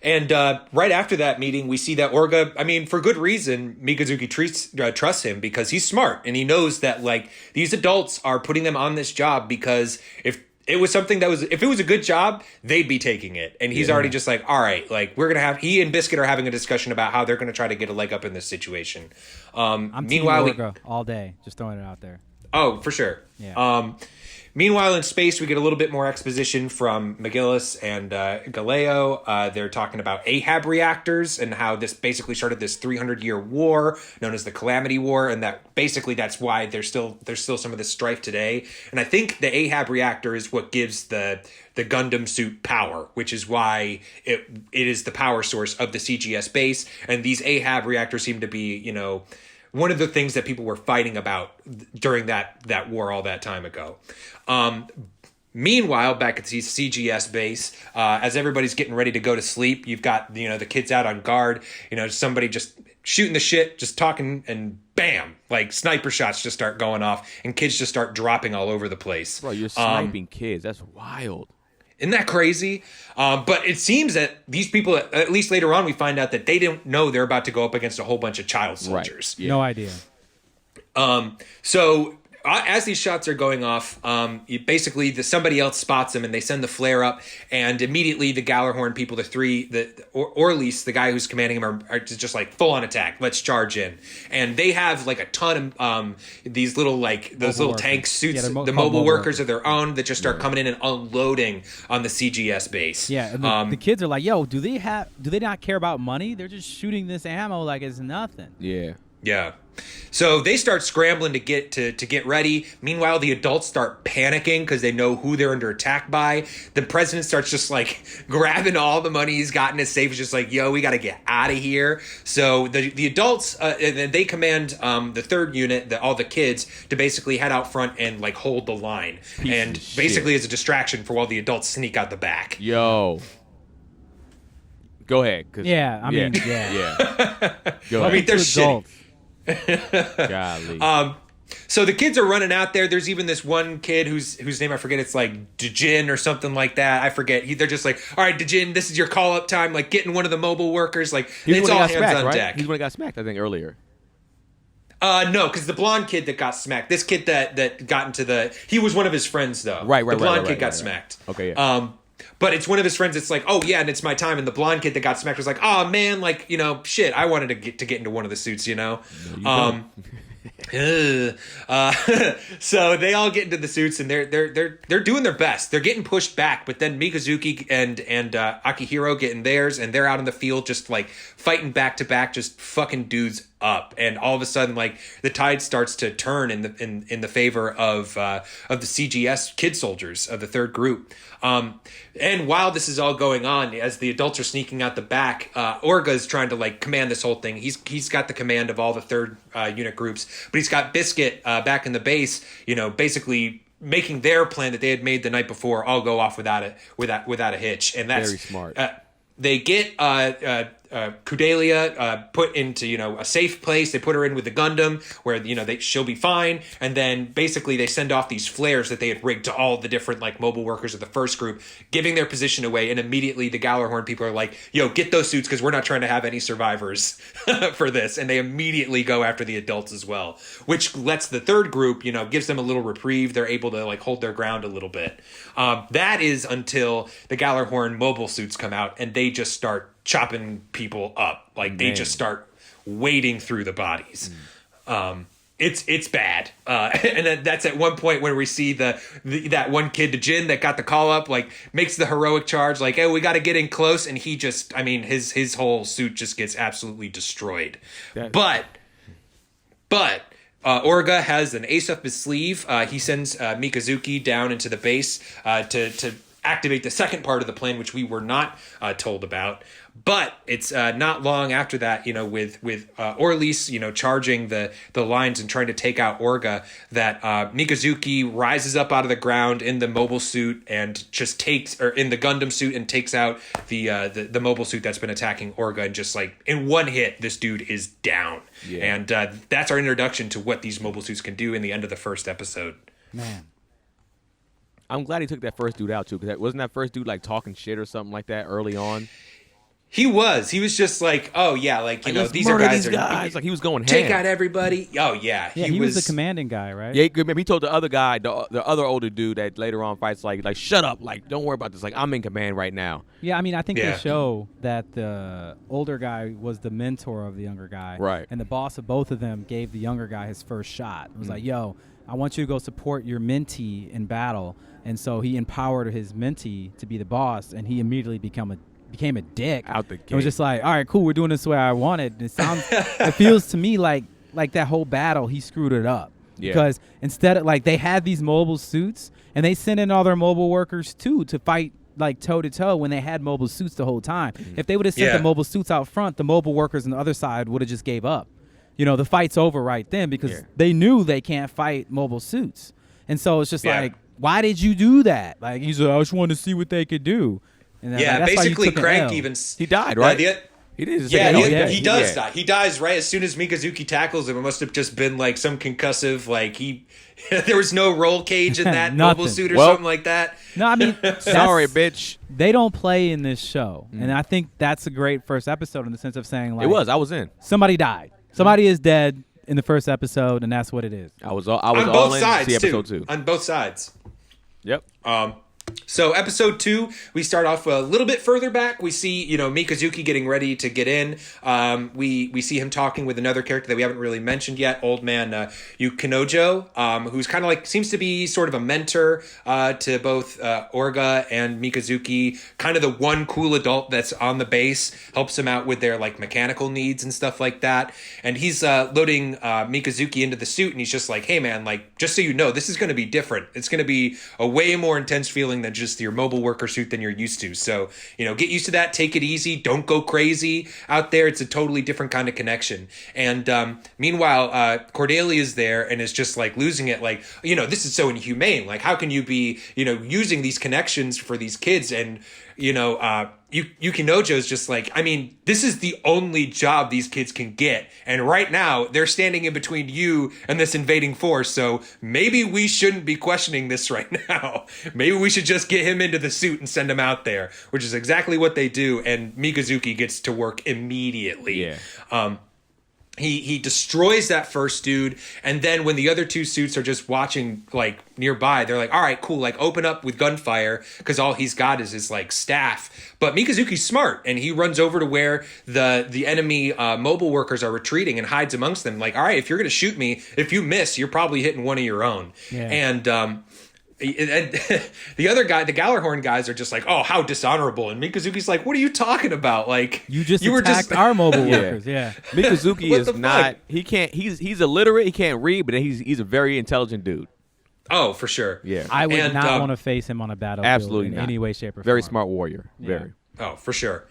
And right after that meeting, we see that Orga, I mean, for good reason, Mikazuki trusts him because he's smart. And he knows that, like, these adults are putting them on this job because if it was a good job, they'd be taking it. And he's already just like, all right, like, he and Biscuit are having a discussion about how they're going to try to get a leg up in this situation. I'm meanwhile, Team Orga all day, just throwing it out there. Oh, for sure. Yeah. Meanwhile, in space, we get a little bit more exposition from McGillis and Galileo. They're talking about Ahab reactors and how this basically started this 300-year war known as the Calamity War, and that basically that's why there's still some of this strife today. And I think the Ahab reactor is what gives the Gundam suit power, which is why it is the power source of the CGS base. And these Ahab reactors seem to be, one of the things that people were fighting about during that war all that time ago. Meanwhile, back at the CGS base, as everybody's getting ready to go to sleep, you've got, the kids out on guard, somebody just shooting the shit, just talking, and bam, like sniper shots just start going off, and kids just start dropping all over the place. Bro, you're sniping kids. That's wild. Isn't that crazy? But it seems that these people, at least later on, we find out that they didn't know they're about to go up against a whole bunch of child soldiers. Right. Yeah. No idea. So as these shots are going off, somebody else spots them, and they send the flare up, and immediately the Gallarhorn people, Orleans, the guy who's commanding them, are just like full on attack. Let's charge in, and they have like a ton of these little tank suits, the mobile workers of their own that just start coming in and unloading on the CGS base. Yeah, and the kids are like, "Yo, do they not care about money? They're just shooting this ammo like it's nothing." Yeah. Yeah. So they start scrambling to get ready. Meanwhile, the adults start panicking because they know who they're under attack by. The president starts just like grabbing all the money he's got in his safe. He's just like, yo, we got to get out of here. So the adults, they command the third unit, all the kids, to basically head out front and like hold the line. And basically as a distraction for while the adults sneak out the back. Yo. Go ahead. Yeah. Go ahead. I mean, they're shitty. Golly. So the kids are running out there. There's even this one kid whose name I forget. It's like Dejin or something like that. I forget. They're just like, all right, Dejin, this is your call up time. Like getting one of the mobile workers. Like it's all hands on deck. He's the one that got smacked, I think, earlier. No, because the blonde kid that got smacked. This kid that got into he was one of his friends though. Right. The blonde kid got smacked. Okay. Yeah. But it's one of his friends. It's like, oh yeah, and it's my time. And the blonde kid that got smacked was like, oh man, like shit. I wanted to get into one of the suits, No, So they all get into the suits, and they're doing their best. They're getting pushed back, but then Mikazuki and Akihiro get in theirs, and they're out in the field just like fighting back to back, just fucking dudes up. And all of a sudden, like the tide starts to turn in the favor of the CGS kid soldiers of the third group. And while this is all going on, as the adults are sneaking out the back, Orga is trying to like command this whole thing. He's got the command of all the third unit groups, but he's got Biscuit back in the base, basically making their plan that they had made the night before all go off without a hitch. And that's very smart. They get Kudelia put into a safe place. They put her in with the Gundam where she'll be fine, and then basically they send off these flares that they had rigged to all the different like mobile workers of the first group, giving their position away. And immediately the Gallarhorn people are like, "Yo, get those suits because we're not trying to have any survivors for this." And they immediately go after the adults as well, which lets the third group gives them a little reprieve. They're able to like hold their ground a little bit. That is until the Gallarhorn mobile suits come out and they just start chopping people up. Like they just start wading through the bodies. It's bad. And then that's at one point where we see that one kid, Jin, that got the call up, like makes the heroic charge, like, hey, we got to get in close. And he just, his whole suit just gets absolutely destroyed. But Orga has an ace up his sleeve. He sends Mikazuki down into the base to activate the second part of the plan, which we were not told about. But it's not long after that, with Orleans, charging the lines and trying to take out Orga, that Mikazuki rises up out of the ground in the mobile suit and just in the Gundam suit and takes out the mobile suit that's been attacking Orga, and just like in one hit, this dude is down. Yeah. And that's our introduction to what these mobile suits can do in the end of the first episode. Man. I'm glad he took that first dude out too, because wasn't that first dude like talking shit or something like that early on? He was just like, oh yeah, like these are guys. Like he was going take ham. out everybody. Oh yeah, he was the commanding guy, right? Yeah, he told the other guy, the other older dude that later on fights, like shut up, like don't worry about this, like I'm in command right now. Yeah, I think they show that the older guy was the mentor of the younger guy, right? And the boss of both of them gave the younger guy his first shot. It was like, yo, I want you to go support your mentee in battle. And so he empowered his mentee to be the boss, and he immediately became a dick. Out the gate. It was just like, all right, cool, we're doing this the way I wanted. It feels to me like that whole battle, he screwed it up. Yeah. Because instead of they had these mobile suits, and they sent in all their mobile workers too to fight like toe to toe when they had mobile suits the whole time. If they would have sent the mobile suits out front, the mobile workers on the other side would have just gave up. the fight's over right then because they knew they can't fight mobile suits. And so it's just like, why did you do that? Like, he's like, I just wanted to see what they could do. And that's basically why Crank even... He died, right? He didn't. He does die. He dies right as soon as Mikazuki tackles him. It must have just been like some concussive, like there was no roll cage in that mobile suit or something like that. No, I mean, sorry, bitch. They don't play in this show, and I think that's a great first episode in the sense of saying like, I was in. Somebody died. Somebody is dead in the first episode, and that's what it is. I was on both all in sides to see episode 2. On both sides. Yep. So episode 2, we start off a little bit further back. We see, Mikazuki getting ready to get in. We see him talking with another character that we haven't really mentioned yet, old man Yukinojo, who's kind of like seems to be sort of a mentor to both Orga and Mikazuki. Kind of the one cool adult that's on the base, helps him out with their like mechanical needs and stuff like that. And he's loading Mikazuki into the suit, and he's just like, "Hey man, like just so you know, this is going to be different. It's going to be a way more intense feeling than just your mobile worker suit than you're used to. So, get used to that. Take it easy. Don't go crazy out there. It's a totally different kind of connection." And meanwhile, Cordelia is there and is just like losing it. Like, this is so inhumane. Like, how can you be, using these connections for these kids? And, Yukinojo is just like, I mean, this is the only job these kids can get. And right now, they're standing in between you and this invading force. So maybe we shouldn't be questioning this right now. Maybe we should just get him into the suit and send him out there, which is exactly what they do. And Mikazuki gets to work immediately. Yeah. He destroys that first dude, and then when the other two suits are just watching like nearby, they're like, all right, cool, like open up with gunfire, because all he's got is his like staff. But Mikazuki's smart, and he runs over to where the enemy mobile workers are retreating and hides amongst them. Like, all right, if you're gonna shoot me, if you miss, you're probably hitting one of your own. Yeah. And the other guy, the Gallarhorn guys, are just like, "Oh, how dishonorable!" And Mikazuki's like, "What are you talking about? Like, you were attacked our mobile workers." Yeah, Mikazuki is not. He can't. He's illiterate. He can't read, but he's a very intelligent dude. Oh, for sure. Yeah, I would not want to face him on a battlefield. Absolutely in not. any way, shape, or form. Very smart warrior. Yeah. Very. Oh, for sure.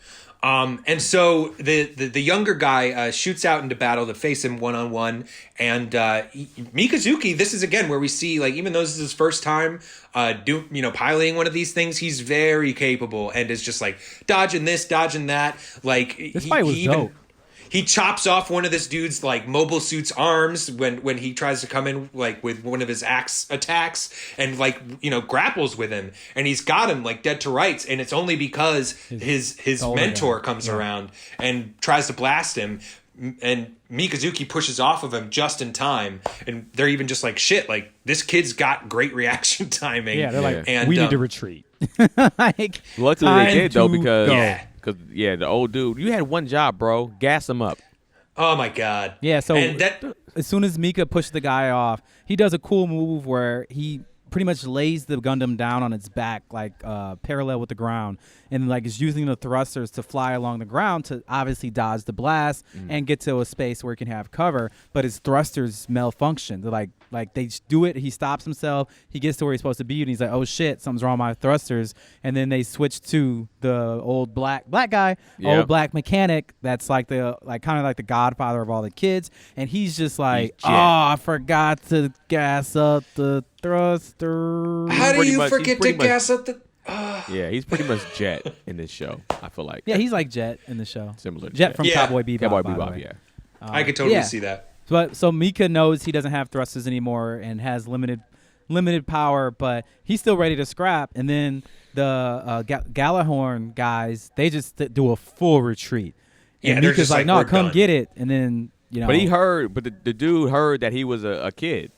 And so the younger guy shoots out into battle to face him one-on-one. And Mikazuki, this is again where we see, like, even though this is his first time piloting one of these things, he's very capable and is just like dodging this, dodging that. Like, this fight was dope. He chops off one of this dude's like mobile suit's arms when he tries to come in like with one of his axe attacks, and like grapples with him, and he's got him like dead to rights, and it's only because his mentor comes around and tries to blast him, and Mikazuki pushes off of him just in time, and they're even just like, shit, like this kid's got great reaction timing. Yeah, they're like, and we need to retreat. Like, luckily they did though, because the old dude, you had one job, bro. Gas him up. Oh my god. Yeah, so as soon as Mika pushed the guy off, he does a cool move where he pretty much lays the Gundam down on its back, like parallel with the ground, and like is using the thrusters to fly along the ground to obviously dodge the blast and get to a space where he can have cover. But his thrusters malfunction. They're like they do it. He stops himself. He gets to where he's supposed to be, and he's like, "Oh shit, something's wrong with my thrusters." And then they switch to the old black guy, old black mechanic. That's like kind of like the godfather of all the kids, and he's just like, "Oh, I forgot to gas up the thruster." How do you forget to gas up the? Yeah, he's pretty much Jet in this show, I feel like. Yeah, he's like Jet in the show. Similar to Jet from Cowboy Bebop. Cowboy Bebop, yeah. I could totally see that. But so Mika knows he doesn't have thrusters anymore and has limited power, but he's still ready to scrap. And then the Gallarhorn guys, they just do a full retreat. And they're Mika's just like, "No, we're come done." get it." And then But he heard, but the dude heard that he was a kid.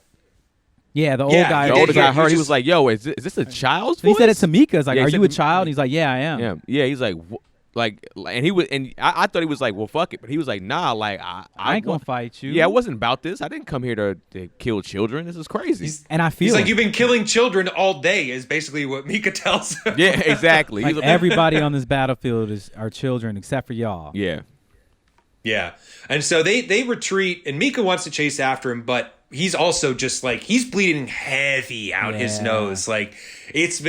Yeah, the old guy. The older guy heard. He was like, "Yo, is this a child's voice?" He said it to Mika. It's like, Yeah, "Are you a child?" And he's like, "Yeah, I am." Yeah. He's like, and he was, and I thought he was like, "Well, fuck it," but he was like, "Nah, like I ain't gonna fight you." Yeah, I wasn't about this. I didn't come here to kill children. This is crazy. And I feel he's like, "You've been killing children all day," is basically what Mika tells him. Yeah, exactly. Like, everybody on this battlefield are children except for y'all. Yeah. Yeah. And so they retreat, and Mika wants to chase after him, but he's also just like, he's bleeding heavy out his nose. Like, He's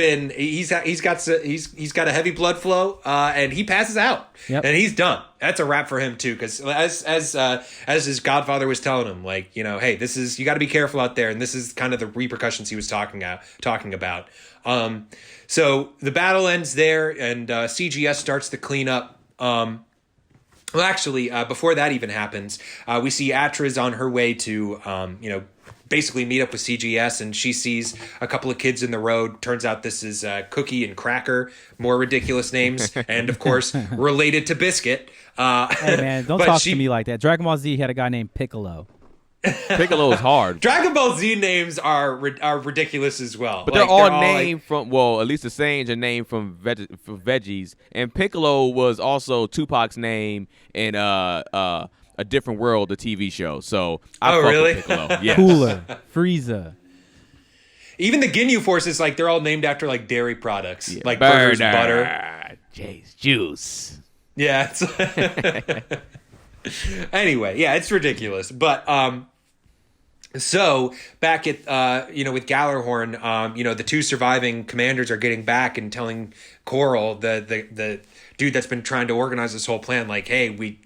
got a heavy blood flow, and he passes out, and he's done. That's a wrap for him too, because as his godfather was telling him, like, you know, hey, you got to be careful out there, and this is kind of the repercussions he was talking about. So the battle ends there, and CGS starts to clean up. Well, actually, before that even happens, we see Atra's on her way to, basically meet up with CGS, and she sees a couple of kids in the road. Turns out this is Cookie and Cracker, more ridiculous names, and of course related to Biscuit. Hey man, don't talk to me like that. Dragon Ball Z had a guy named Piccolo. Piccolo is hard. Dragon Ball Z names are ridiculous as well. But they're all named from, well, at least the Saiyans are named from veggies. And Piccolo was also Tupac's name in A Different World, the TV show. So I fuck really? with Piccolo. Yes. Cooler, Frieza. Even the Ginyu Forces, like, they're all named after like dairy products, like burgers and butter. Jay's juice. Yeah. Anyway, yeah, it's ridiculous. But so back at with Gallarhorn, the two surviving commanders are getting back and telling Coral, the dude that's been trying to organize this whole plan, like, hey,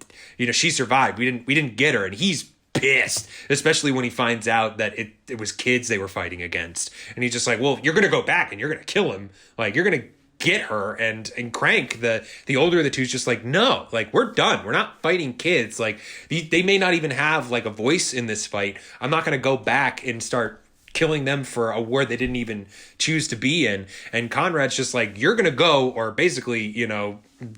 she survived. We didn't get her, and he's pissed, especially when he finds out that it was kids they were fighting against. And he's just like, well, you're gonna go back and you're gonna kill him. Like, you're gonna get her. And Crank, the older of the two, is just like, no, like, we're done. We're not fighting kids. Like, they may not even have like a voice in this fight. I'm not gonna go back and start killing them for a war they didn't even choose to be in. And Conrad's just like, you're gonna go, or basically,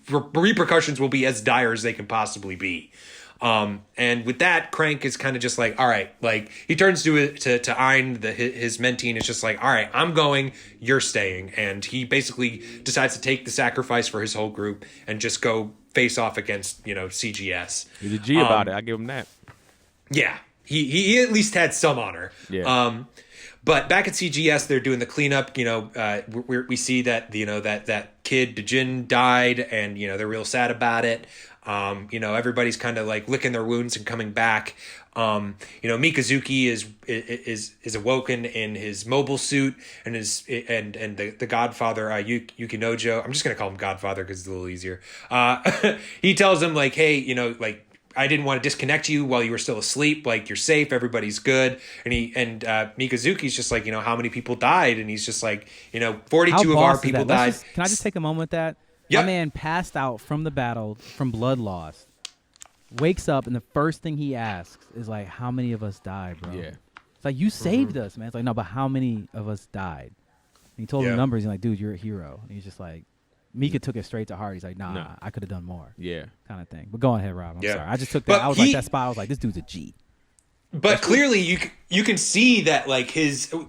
repercussions will be as dire as they can possibly be. And with that, Crank is kind of just like, all right, like, he turns to Ein, his mentee, and is just like, all right, I'm going, you're staying. And he basically decides to take the sacrifice for his whole group and just go face off against, CGS. He's a G about it. I give him that. Yeah. He at least had some honor. Yeah. But back at CGS, they're doing the cleanup. We see that that kid Dejin died, and they're real sad about it. Everybody's kind of like licking their wounds and coming back. Mikazuki is awoken in his mobile suit, and the Godfather, Yukinojo. I'm just gonna call him Godfather because it's a little easier. He tells him, like, hey, I didn't want to disconnect you while you were still asleep. Like, you're safe, everybody's good. And Mikazuki's just like, how many people died? And he's just like, 42 of our people died. Can I just take a moment with that? Yeah. My man passed out from the battle, from blood loss, wakes up, and the first thing he asks is like, how many of us died, bro? Yeah. It's like, you saved us, man. It's like, no, but how many of us died? And he told him numbers. He's like, dude, you're a hero. And he's just like, Mika took it straight to heart. He's like, nah, I could have done more. Yeah. Kind of thing. But go ahead, Rob. I'm Yeah. sorry. I just took that. But I was like, that spot. I was like, this dude's a G. But clearly, you can see that, like,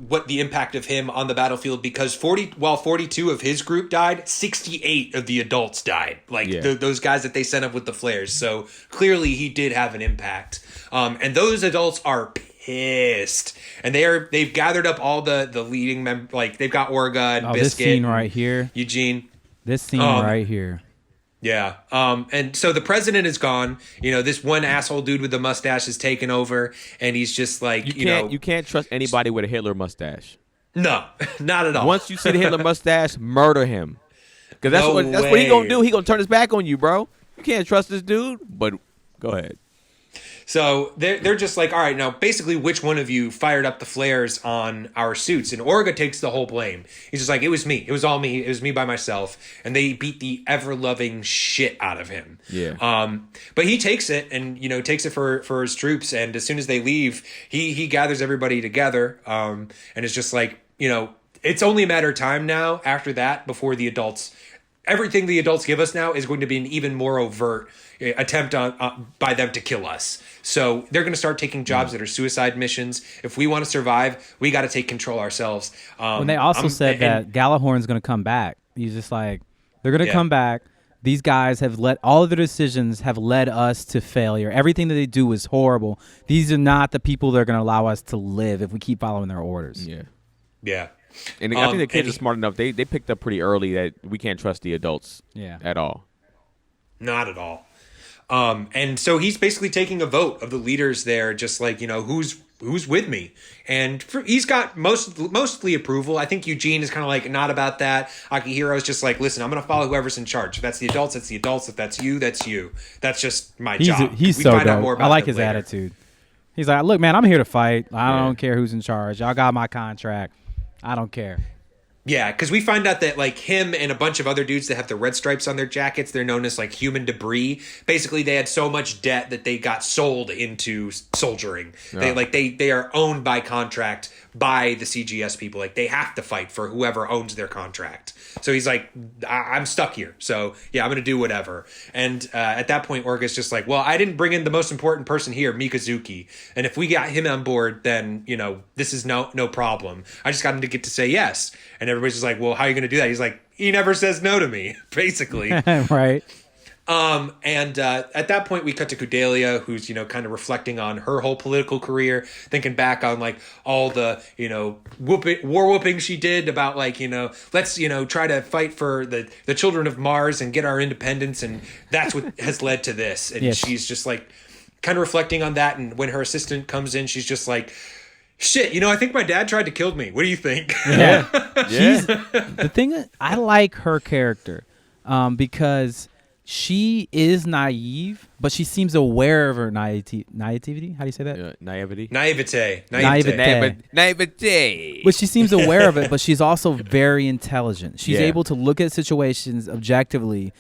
what the impact of him on the battlefield, because 42 of his group died, 68 of the adults died. Like, those guys that they sent up with the flares. So clearly, he did have an impact. And those adults are pissed, and they've gathered up all the leading members. Like, they've got Orga and Biscuit, this scene right here, Eugene. This scene right here. Yeah. And so the president is gone. This one asshole dude with the mustache is taken over, and he's just like, you can't trust anybody with a Hitler mustache. No, not at all. Once you see the Hitler mustache, murder him. Because that's what he gonna do. He gonna turn his back on you, bro. You can't trust this dude. But go ahead. So they're just like, all right, now basically which one of you fired up the flares on our suits? And Orga takes the whole blame. He's just like, it was me. It was all me. It was me by myself. And they beat the ever-loving shit out of him. Yeah. But he takes it and, takes it for his troops. And as soon as they leave, he gathers everybody together and is just like, it's only a matter of time now after that before the adults... Everything the adults give us now is going to be an even more overt attempt by them to kill us. So they're going to start taking jobs that are suicide missions. If we want to survive, we got to take control ourselves. When they also said that Galahorn's going to come back, he's just like, they're going to come back. These guys have all of their decisions have led us to failure. Everything that they do is horrible. These are not the people that are going to allow us to live if we keep following their orders. Yeah. Yeah. And I think the kids are smart enough. They picked up pretty early that we can't trust the adults at all. Not at all. And so he's basically taking a vote of the leaders there, just like, who's who's with me. And he's got mostly approval. I think Eugene is kind of like not about that. Akihiro's just like, listen, I'm going to follow whoever's in charge. If that's the adults, that's the adults. If that's you, that's you. That's just my job. He's so dope. I like his attitude. He's like, look, man, I'm here to fight. I don't care who's in charge. Y'all got my contract. I don't care. Yeah, because we find out that like him and a bunch of other dudes that have the red stripes on their jackets, they're known as like human debris. Basically, they had so much debt that they got sold into soldiering. Yeah. They are owned by contract by the CGS people. Like they have to fight for whoever owns their contract. So he's like, I'm stuck here. So yeah, I'm gonna do whatever. And at that point, Orga's just like, well, I didn't bring in the most important person here, Mikazuki. And if we got him on board, then this is no problem. I just got him to get to say yes. And everybody's just like, well, how are you going to do that? He's like, he never says no to me, basically. Right. And at that point, we cut to Kudelia, who's, kind of reflecting on her whole political career, thinking back on, like, all the, war whooping she did about, like, let's, try to fight for the children of Mars and get our independence. And that's what has led to this. And she's just, like, kind of reflecting on that. And when her assistant comes in, she's just like, shit, I think my dad tried to kill me. What do you think? Yeah. The thing that I like her character because she is naive, but she seems aware of her naivety. How do you say that? Naivety. Naivete. But she seems aware of it, but she's also very intelligent. She's able to look at situations objectively,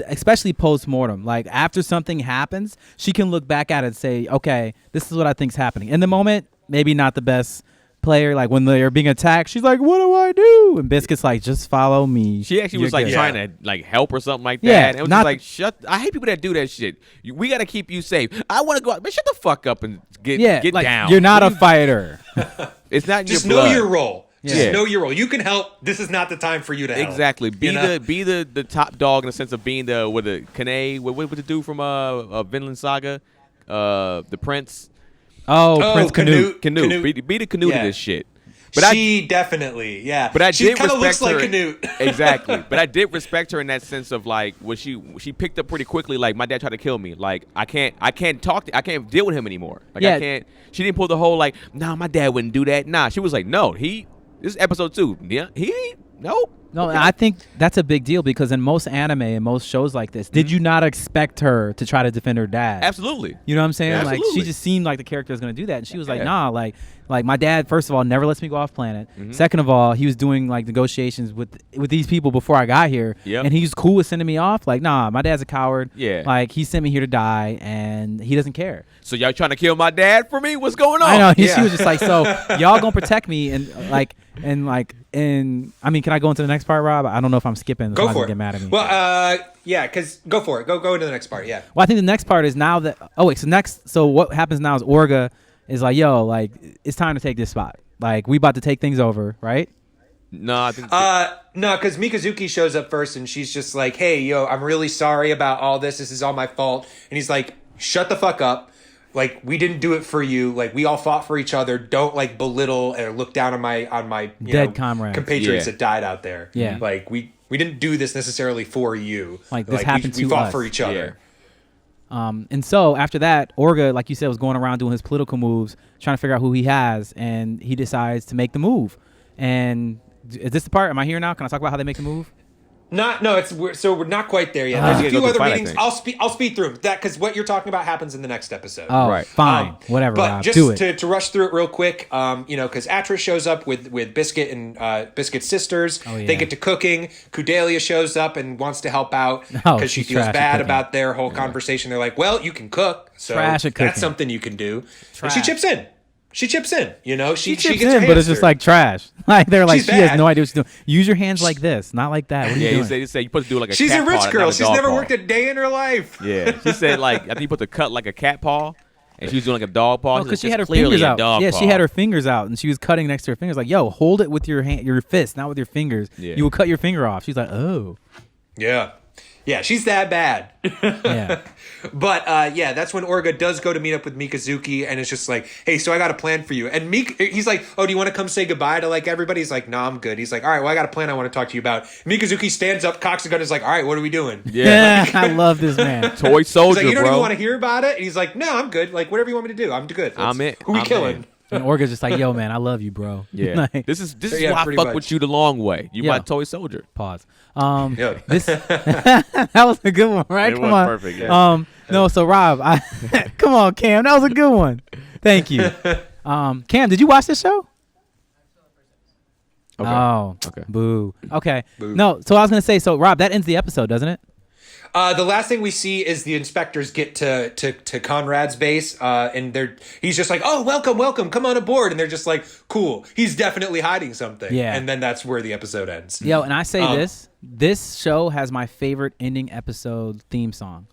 especially post-mortem. Like, after something happens, she can look back at it and say, okay, this is what I think's happening. In the moment, maybe not the best player. Like, when they're being attacked, she's like, what do I do? And Biscuit's like, just follow me. She actually was like trying to like help or something like that. Yeah, and it was just like, I hate people that do that shit. We got to keep you safe. I want to go out. Man, shut the fuck up and get like, down. You're not a fighter. It's not just your blood. Know your role. Just know your role. You can help. This is not the time for you to help. Exactly. Be the top dog in the sense of being with the Kane. What the dude from Vinland Saga, the Prince. Prince Canute. Be the Canute of this shit. But she definitely, yeah. But she kind of looks like Canute. Exactly. But I did respect her in that sense of like, she picked up pretty quickly. Like, my dad tried to kill me. Like, I can't deal with him anymore. Like, I can't. She didn't pull the whole like, nah, my dad wouldn't do that. Nah, she was like, no, this is episode 2. Yeah, nope. No, I think that's a big deal because in most anime and most shows like this, did you not expect her to try to defend her dad? Absolutely. You know what I'm saying? Yeah, like, she just seemed like the character was going to do that. And she was like, nah, like my dad, first of all, never lets me go off planet. Mm-hmm. Second of all, he was doing like negotiations with these people before I got here. Yep. And he's cool with sending me off. Like, nah, my dad's a coward. Yeah. Like, he sent me here to die and he doesn't care. So y'all trying to kill my dad for me? What's going on? I know. She was just like, so y'all going to protect me and I mean, can I go into the next part, Rob? I don't know if I'm skipping. Go for it. Get mad at me. Well, yeah, because go for it. Go into the next part. Yeah. Well, I think the next part is now that. Oh wait. So what happens now is Orga is like, yo, like it's time to take this spot. Like we about to take things over, right? No, I think. No, because Mikazuki shows up first, and she's just like, hey, yo, I'm really sorry about all this. This is all my fault. And he's like, shut the fuck up. Like, we didn't do it for you. Like, we all fought for each other. Don't like belittle or look down on my dead comrades, compatriots that died out there. Yeah, like we didn't do this necessarily for you. Like this happened to us. We fought for each other. And so after that, Orga, like you said, was going around doing his political moves, trying to figure out who he has, and he decides to make the move. And is this the part? Am I here now? Can I talk about how they make the move? We're not quite there yet. There's a few other meetings. I'll speed through them. That because what you're talking about happens in the next episode. Oh, right. Fine. Whatever. But Rob, just do it. To rush through it real quick, because Atra shows up with Biscuit and Biscuit's sisters. Oh, yeah. They get to cooking. Kudelia shows up and wants to help out because she feels bad about their whole conversation. They're like, "Well, you can cook, so that's something you can do." And she chips in. She chips in, she chips gets in, but it's just like trash. Like they're like, she's she bad. has no idea what she's doing. Use your hands like this, not like that. What are you doing? He said you're supposed to do like a she's cat a rich paw, girl. not a She's dog never paw. worked a day in her life. Yeah, she said like I think you put the cut like a cat paw, and she was doing like a dog paw. Because she had her fingers out. Yeah, she had her fingers out, and she was cutting next to her fingers. Like, yo, hold it with your hand, your fist, not with your fingers. Yeah. You will cut your finger off. She's like, oh. Yeah, she's that bad. Yeah. But, that's when Orga does go to meet up with Mikazuki, and it's just like, hey, so I got a plan for you. And he's like, oh, do you want to come say goodbye to, like, everybody? He's like, no, I'm good. He's like, all right, well, I got a plan I want to talk to you about. Mikazuki stands up, cocks a gun, and is like, all right, what are we doing? Yeah. I love this man. Toy soldier, he's like, you don't bro. even want to hear about it? And he's like, no, I'm good. Like, whatever you want me to do, I'm good. I'm it. Who we killing? And Orga's just like, yo, man, I love you, bro. Yeah. Like, This is Yeah, why I pretty fuck much. with you the long way. You Yeah. my toy soldier. pause. Yeah. This that was a good one, right? It Come was on. perfect, yeah. No, so Rob, come on, Cam, that was a good one. Thank you. Cam, did you watch this show? Okay. Oh, Okay. Boo. Okay. Boo. No, so I was gonna say, so Rob, that ends the episode, doesn't it? The last thing we see is the inspectors get to Conrad's base, and he's just like, "Oh, welcome, come on aboard," and they're just like, "Cool, he's definitely hiding something." Yeah. And then that's where the episode ends. Yo, and I say this show has my favorite ending episode theme song.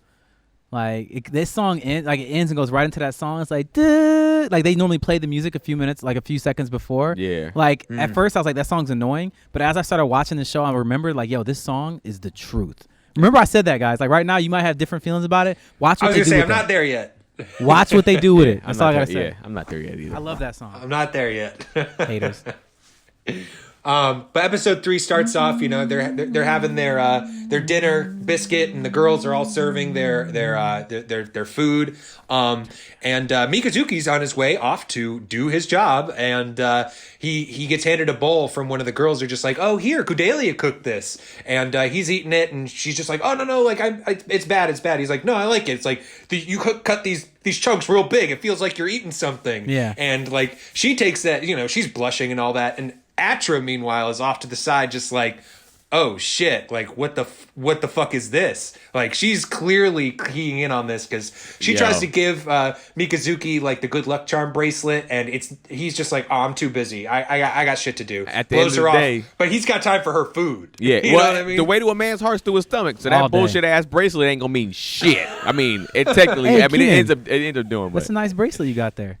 Like this song ends and goes right into that song. It's like, duh, like they normally play the music a few seconds before. Yeah. Like at first I was like, that song's annoying, but as I started watching the show, I remembered like, yo, this song is the truth. Remember I said that, guys. Like right now, you might have different feelings about it. Watch I what was they gonna do. say with I'm it. not there yet. Watch what they do with it. I'm That's not all I gotta there- say. Yeah, I'm not there yet either. I love that song. I'm not there yet. Haters. But episode 3 starts off. You know, they're having their dinner biscuit, and the girls are all serving their food. And Mikazuki's on his way off to do his job, and he gets handed a bowl from one of the girls. They're just like, "Oh, here, Kudelia cooked this," and he's eating it, and she's just like, "Oh no, like it's bad. He's like, "No, I like it. It's like you cut these chunks real big. It feels like you're eating something." Yeah. And like she takes that, you know, she's blushing and all that, and Atra, meanwhile, is off to the side, just like, oh shit, like what the fuck is this? Like she's clearly keying in on this because she tries to give Mikazuki like the good luck charm bracelet, and he's just like, oh, I'm too busy. I got shit to do. At the end of the day- but he's got time for her food. Yeah, you know well, what I mean. the way to a man's heart's through his stomach. So All that day. bullshit ass bracelet ain't gonna mean shit. I mean, it technically. Hey, I mean, Ken, it ends up doing. What's But, a nice bracelet you got there?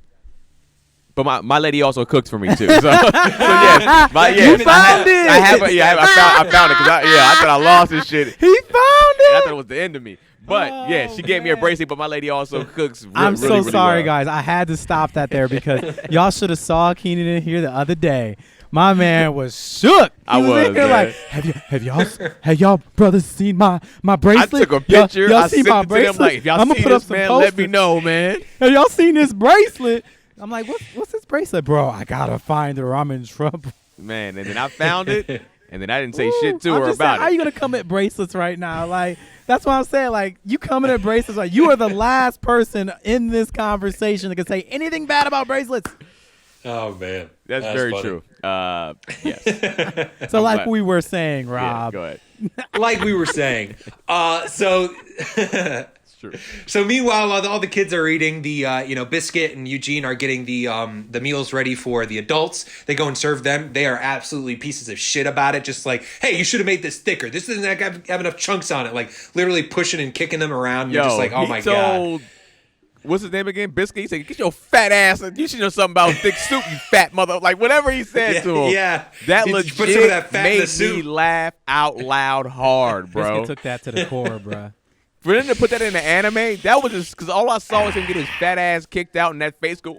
but my lady also cooks for me too. So, yes, You found it! I have. I found it because I thought I lost this shit. He found it. I thought it was the end of me. But yeah, she gave me a bracelet. But my lady also cooks. I'm really, so really sorry, well. guys. I had to stop that there because y'all should have saw Keenan in here the other day. My man was shook. He I was, in here man. like, have y'all brothers seen my bracelet? I took a picture. Y'all I seen sent my it to them bracelet? like, if y'all I'ma see put up this, some man, let me posters. know, man. Have y'all seen this bracelet? I'm like, what's this bracelet, bro? I gotta find her. I'm in trouble. Man, and then I found it, and then I didn't say shit to I'm her just saying, about how it. you gonna come at bracelets right now? Like, that's what I'm saying. Like, you coming at bracelets, like you are the last person in this conversation that can say anything bad about bracelets. Oh man, That's very funny. true. Yes. So, like glad. we were saying, Yeah, Rob. go ahead. Like we were saying. So. It's true. So meanwhile, while all the kids are eating, the Biscuit and Eugene are getting the meals ready for the adults. They go and serve them. They are absolutely pieces of shit about it. Just like, hey, you should have made this thicker. This doesn't have enough chunks on it. Like literally pushing and kicking them around. And you're just like, oh my god. What's his name again? Biscuit. He said, "Get your fat ass. You should know something about thick soup, you fat mother." Like whatever he said to him. Yeah, That You legit put some of that fat in the made me soup. laugh out loud hard, bro. Biscuit took that to the core, bro. For them to put that in the anime, that was just because all I saw was him get his fat ass kicked out and that face go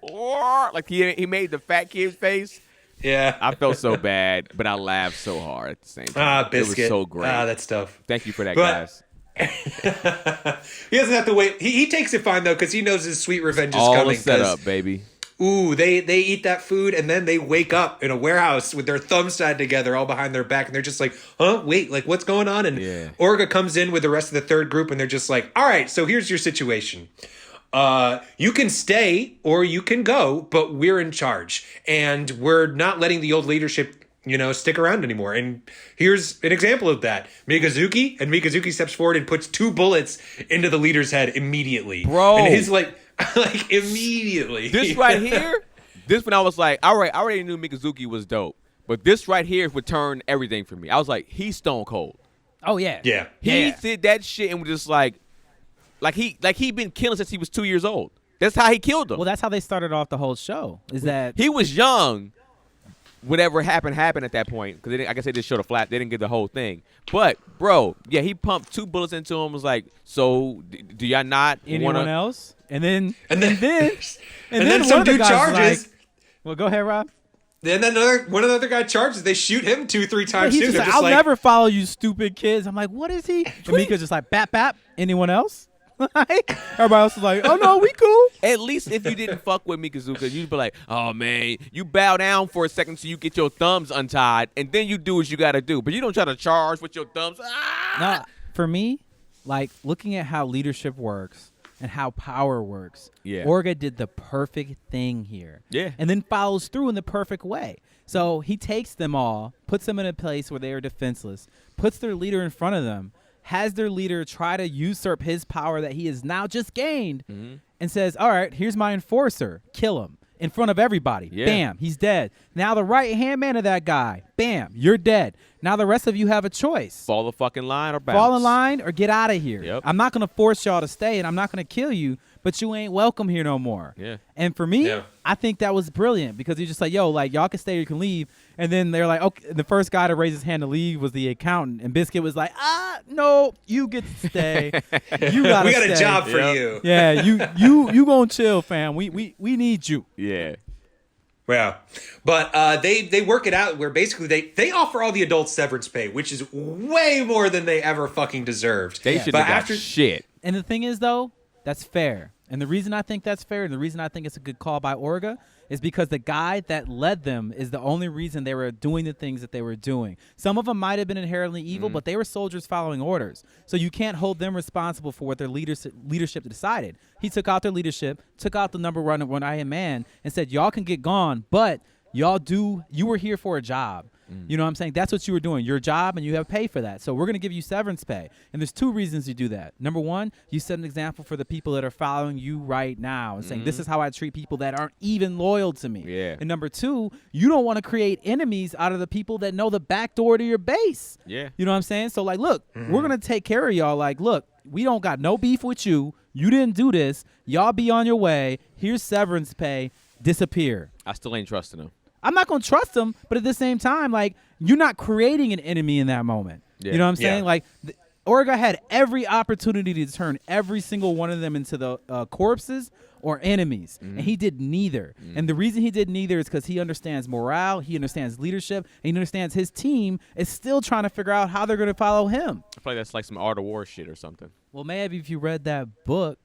like he made the fat kid's face. Yeah. I felt so bad, but I laughed so hard at the same time. Biscuit. It was so great. That's tough. Thank you for that, But- guys. He doesn't have to wait. He takes it fine though, because he knows his sweet revenge is All coming. the set 'cause- up, baby. Ooh, they eat that food and then they wake up in a warehouse with their thumbs tied together all behind their back and they're just like, huh, wait, like what's going on? And Yeah. Orga comes in with the rest of the third group and they're just like, all right, so here's your situation. You can stay or you can go, but we're in charge and we're not letting the old leadership, stick around anymore. And here's an example of that. Mikazuki steps forward and puts 2 bullets into the leader's head immediately. Bro. And his like immediately. This right here, this when I was like, all right, I already knew Mikazuki was dope, but this right here would turn everything for me. I was like, he's stone cold. Oh yeah. Yeah. He did that shit and was just like he been killing since he was 2 years old. That's how he killed him. Well, that's how they started off the whole show. Is that He was young. Whatever happened at that point because I guess they just showed a flat. They didn't get the whole thing. But bro, yeah, he pumped 2 bullets into him. Was like, so do y'all not anyone wanna? else? And then And then one some of the dude guys was charges. like- well, go ahead, Rob. And then one of the other guy charges. They shoot him 2-3 times He's too. just They're like, I'll never follow you, stupid kids. I'm like, what is he? And Mika's just like, bap bap. Anyone else? Like, everybody else is like, oh no, we cool. At least if you didn't fuck with Mikazuka, you'd be like, oh man, you bow down for a second so you get your thumbs untied, and then you do what you gotta do. But you don't try to charge with your thumbs. No, for me, like looking at how leadership works and how power works, Yeah. Orga did the perfect thing here. Yeah. And then follows through in the perfect way. So he takes them all, puts them in a place where they are defenseless, puts their leader in front of them, has their leader try to usurp his power that he has now just gained, and says, all right, here's my enforcer. Kill him in front of everybody. Yeah. Bam, he's dead. Now the right-hand man of that guy, bam, you're dead. Now the rest of you have a choice. Fall the fucking line or bounce. Fall in line or get out of here. Yep. I'm not going to force y'all to stay, and I'm not going to kill you, but you ain't welcome here no more. Yeah. And for me, Yeah. I think that was brilliant because he's just like, yo, like, y'all can stay or you can leave. And then they're like, okay, the first guy to raise his hand to leave was the accountant. And Biscuit was like, no, you get to stay. You gotta We got stay. a job for Yep. you. Yeah, you gonna chill, fam. We need you. Yeah. Yeah, but they work it out where basically they offer all the adults severance pay, which is way more than they ever fucking deserved. They should But have got after shit. And the thing is, though, that's fair. And the reason I think that's fair and the reason I think it's a good call by Orga is because the guy that led them is the only reason they were doing the things that they were doing. Some of them might have been inherently evil, but they were soldiers following orders. So you can't hold them responsible for what their leadership decided. He took out their leadership, took out the number one Iron Man, and said, y'all can get gone, but you were here for a job. You know what I'm saying? That's what you were doing, your job, and you have pay for that. So we're going to give you severance pay. And there's two reasons you do that. Number one, you set an example for the people that are following you right now and saying, this is how I treat people that aren't even loyal to me. Yeah. And number two, you don't want to create enemies out of the people that know the back door to your base. Yeah. You know what I'm saying? So, like, look, we're going to take care of y'all. Like, look, we don't got no beef with you. You didn't do this. Y'all be on your way. Here's severance pay. Disappear. I still ain't trusting him. I'm not going to trust them, but at the same time, like, you're not creating an enemy in that moment. Yeah. You know what I'm saying? Yeah. Like, Orga had every opportunity to turn every single one of them into the corpses or enemies, and he did neither. And the reason he did neither is because he understands morale, he understands leadership, and he understands his team is still trying to figure out how they're going to follow him. I feel like that's like some Art of War shit or something. Well, maybe if you read that book.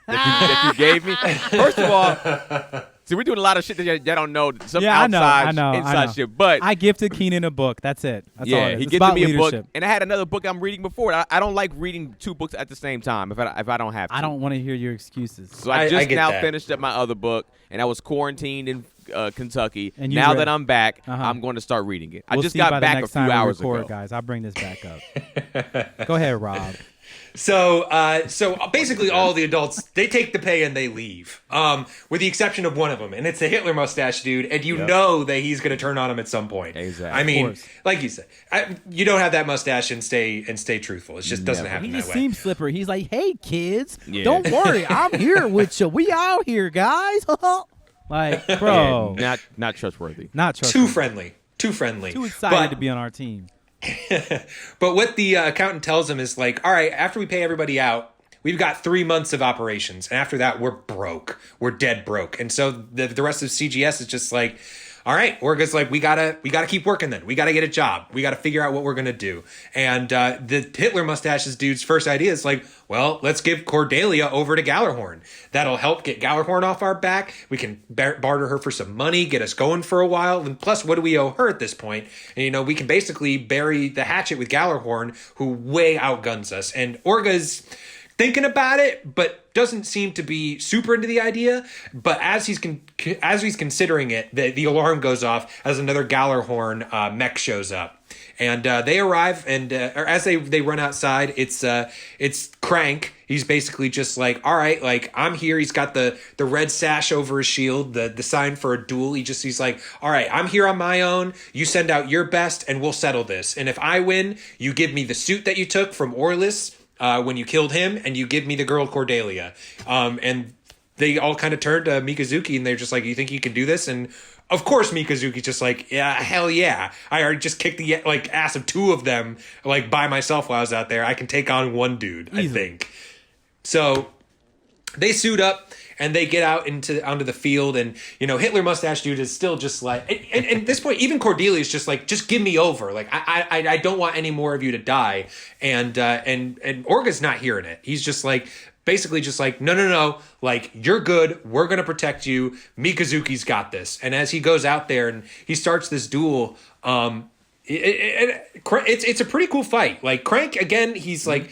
that you gave me. First of all, see, we're doing a lot of shit that y'all don't know. Some Yeah, outside I know. inside shit. But I gifted Keenan a book. That's it. That's all yeah, it is. he It's gifted about me a leadership. book, and I had another book I'm reading before. I don't like reading two books at the same time if I don't have to. I don't want to hear your excuses. So I just get now that. finished up my other book, and I was quarantined in Kentucky. And you now read- that I'm back, Uh-huh. I'm going to start reading it. I We'll just see by got the back a next few time we hours record, ago. guys. I'll bring this back up. Go ahead, Rob. So basically all the adults, they take the pay and they leave, with the exception of one of them, and it's a Hitler mustache dude, and you know that he's going to turn on him at some point. Exactly. I mean, Of course. like you said, you don't have that mustache and stay truthful. It just doesn't Never. happen He that just way. seems slippery. He's like, "Hey, kids, Yeah. don't worry, I'm here with you. We out here, guys." Like, bro, Yeah, not trustworthy. not trustworthy. Too friendly. Too excited But- to be on our team. But what the accountant tells him is like, all right, after we pay everybody out, we've got 3 months of operations. And after that, we're broke. We're dead broke. And so the rest of CGS is just like, all right, Orga's like, we gotta keep working then. We gotta get a job. We gotta figure out what we're gonna do. And the Hitler mustaches dude's first idea is like, well, let's give Cordelia over to Gallarhorn. That'll help get Gallarhorn off our back. We can barter her for some money, get us going for a while. And plus, what do we owe her at this point? And, we can basically bury the hatchet with Gallarhorn, who way outguns us. And Orga's thinking about it, but doesn't seem to be super into the idea. But as he's considering it, the alarm goes off as another Gallarhorn mech shows up. And they arrive, and or as they run outside, it's Crank. He's basically just like, all right, like, I'm here. He's got the red sash over his shield, the sign for a duel. He's like, all right, I'm here on my own. You send out your best, and we'll settle this. And if I win, you give me the suit that you took from Orlis when you killed him, and you give me the girl Cordelia. And they all kind of turn to Mikazuki, and they're just like, you think you can do this? And of course, Mikazuki's just like, yeah, hell yeah. I already just kicked the ass of 2 of them by myself while I was out there. I can take on one dude, I Easily. think. So they suit up and they get out onto the field, and Hitler Mustache Dude is still just like, and at this point even Cordelia is just like, just give me over, like I don't want any more of you to die, and Orga's not hearing it. He's just like, basically just like, no, like, you're good, we're gonna protect you, Mikazuki's got this. And as he goes out there and he starts this duel, it's a pretty cool fight. Like, Crank, again, he's like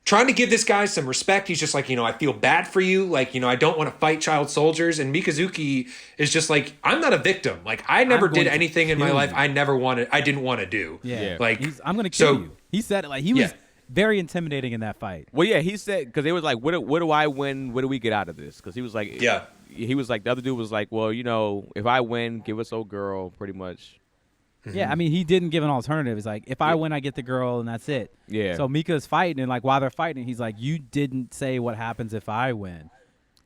trying to give this guy some respect. He's just like, I feel bad for you. Like, I don't want to fight child soldiers. And Mikazuki is just like, I'm not a victim. Like, I never did anything in my life I didn't want to do. Yeah. Like, I'm going to kill you. He said it, like, he was very intimidating in that fight. Well, yeah, he said, because they was like, what do I win? What do we get out of this? Because he was like, he was like, the other dude was like, well, if I win, give us old girl, pretty much. Yeah, I mean, he didn't give an alternative. It's like, if I win, I get the girl, and that's it. Yeah. So Mika's fighting, and like while they're fighting, he's like, you didn't say what happens if I win.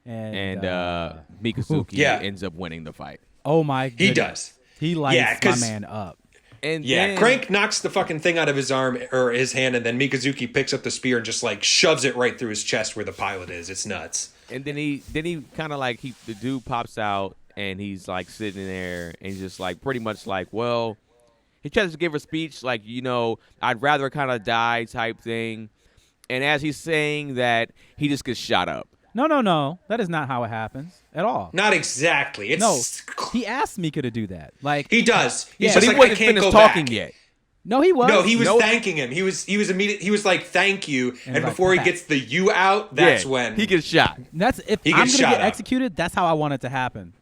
And Mikazuki ends up winning the fight. Oh my goodness. He does. He lights my man up. And then Crank knocks the fucking thing out of his arm or his hand, and then Mikazuki picks up the spear and just like shoves it right through his chest where the pilot is. It's nuts. And then he kind of like, the dude pops out and he's like sitting there and he's just like pretty much like, well, he tries to give a speech like, I'd rather kind of die type thing. And as he's saying that, he just gets shot up. No. That is not how it happens at all. Not exactly. He asked Mika to do that. Like, he does. He's but just he like, wasn't I can't finished go talking back. yet. No, he was. No, he was thanking him. He was immediate. He was like, "Thank you," and like, before he gets the "you" out, that's when he gets shot. That's if he I'm gets gonna shot get up. executed. That's how I want it to happen.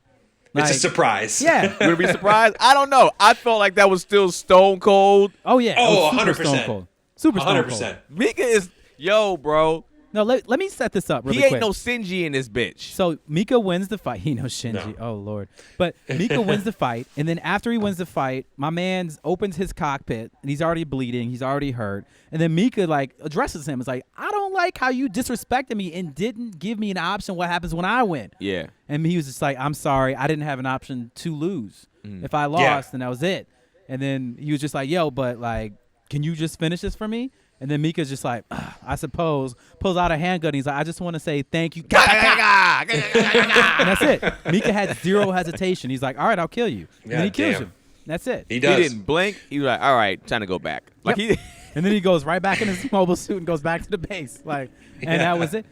It's a Like, surprise. Yeah. Would it be surprised? I don't know. I felt like that was still stone cold. Oh yeah. Oh, super 100%. Stone cold. Super stone 100%. cold. Mika is, bro. No, let me set this up really He ain't quick. no Shinji in this bitch. So Mika wins the fight. He knows Shinji. No. Oh Lord. But Mika wins the fight, and then after he wins the fight, my man opens his cockpit, and he's already bleeding. He's already hurt. And then Mika like addresses him. It's like, I don't like how you disrespected me and didn't give me an option. What happens when I win? Yeah. And he was just like, I'm sorry, I didn't have an option to lose. If I lost, then that was it. And then he was just like, yo, but like, can you just finish this for me? And then Mika's just like, I suppose, pulls out a handgun. He's like, I just want to say thank you. And that's it. Mika had zero hesitation. He's like, all right, I'll kill you. And then he kills him. That's it. He does. He didn't blink. He was like, all right, time to go back. Like Yep. And then he goes right back in his mobile suit and goes back to the base. Like, and that was it.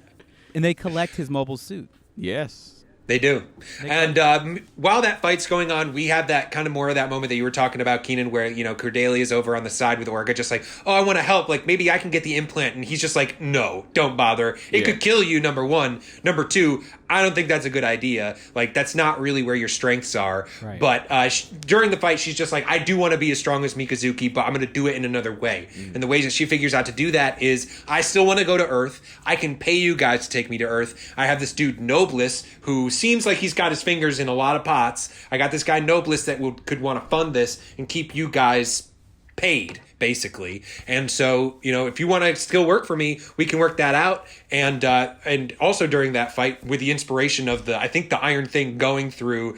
And they collect his mobile suit. Yes. They do. And while that fight's going on, we have that kind of more of that moment that you were talking about, Keenan, where, Cordelia is over on the side with Orga, just like, oh, I want to help. Like, maybe I can get the implant. And he's just like, no, don't bother. It could kill you, number one. Number two, I don't think that's a good idea. Like, that's not really where your strengths are. Right. But during the fight, she's just like, I do want to be as strong as Mikazuki, but I'm going to do it in another way. And the ways that she figures out to do that is, I still want to go to Earth. I can pay you guys to take me to Earth. I have this dude, Nobliss, who seems like he's got his fingers in a lot of pots. I got this guy, Nobliss, that could want to fund this and keep you guys paid, basically. And so, if you want to still work for me, we can work that out. And also during that fight, with the inspiration of the iron thing going through,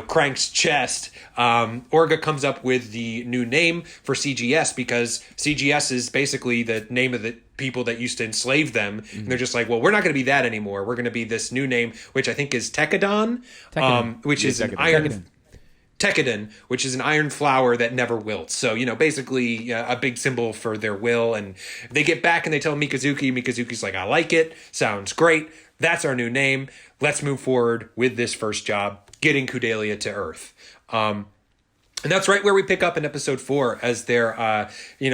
Crank's chest, Orga comes up with the new name for CGS, because CGS is basically the name of the people that used to enslave them. And they're just like, well, we're not going to be that anymore. We're going to be this new name, which I think is Tekadon, which is an iron... Tekadon, which is an iron flower that never wilts. So, basically a big symbol for their will. And they get back and they tell Mikazuki. Mikazuki's like, I like it. Sounds great. That's our new name. Let's move forward with this first job, getting Cordelia to Earth. And that's right where we pick up in episode 4 as they're,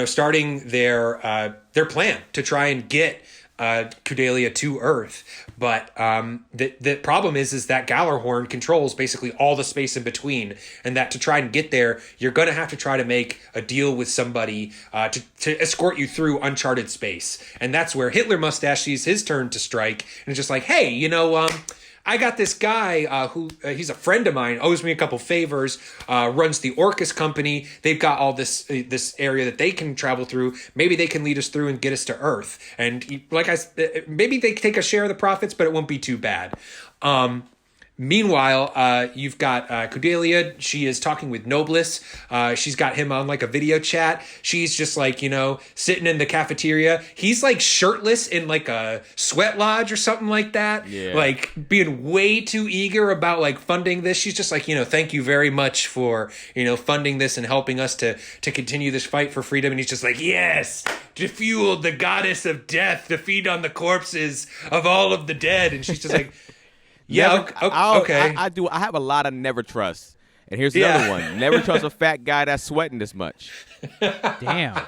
starting their plan to try and get Cordelia to Earth. But the problem is that Gallarhorn controls basically all the space in between, and that to try and get there, you're going to have to try to make a deal with somebody to escort you through uncharted space. And that's where Hitler Mustache sees his turn to strike, and it's just like, hey, I got this guy who he's a friend of mine, owes me a couple favors, runs the Orcus company. They've got all this area that they can travel through. Maybe they can lead us through and get us to Earth. And maybe they take a share of the profits, but it won't be too bad. Meanwhile, you've got Cordelia. She is talking with Nobliss. She's got him on like a video chat. She's just like, sitting in the cafeteria. He's like shirtless in like a sweat lodge or something like that. Yeah. Like being way too eager about like funding this. She's just like, thank you very much for, funding this and helping us to continue this fight for freedom. And he's just like, yes, to fuel the goddess of death, to feed on the corpses of all of the dead. And she's just like, yeah, okay. I do. I have a lot of never trust. And here's another one. Never trust a fat guy that's sweating this much. Damn.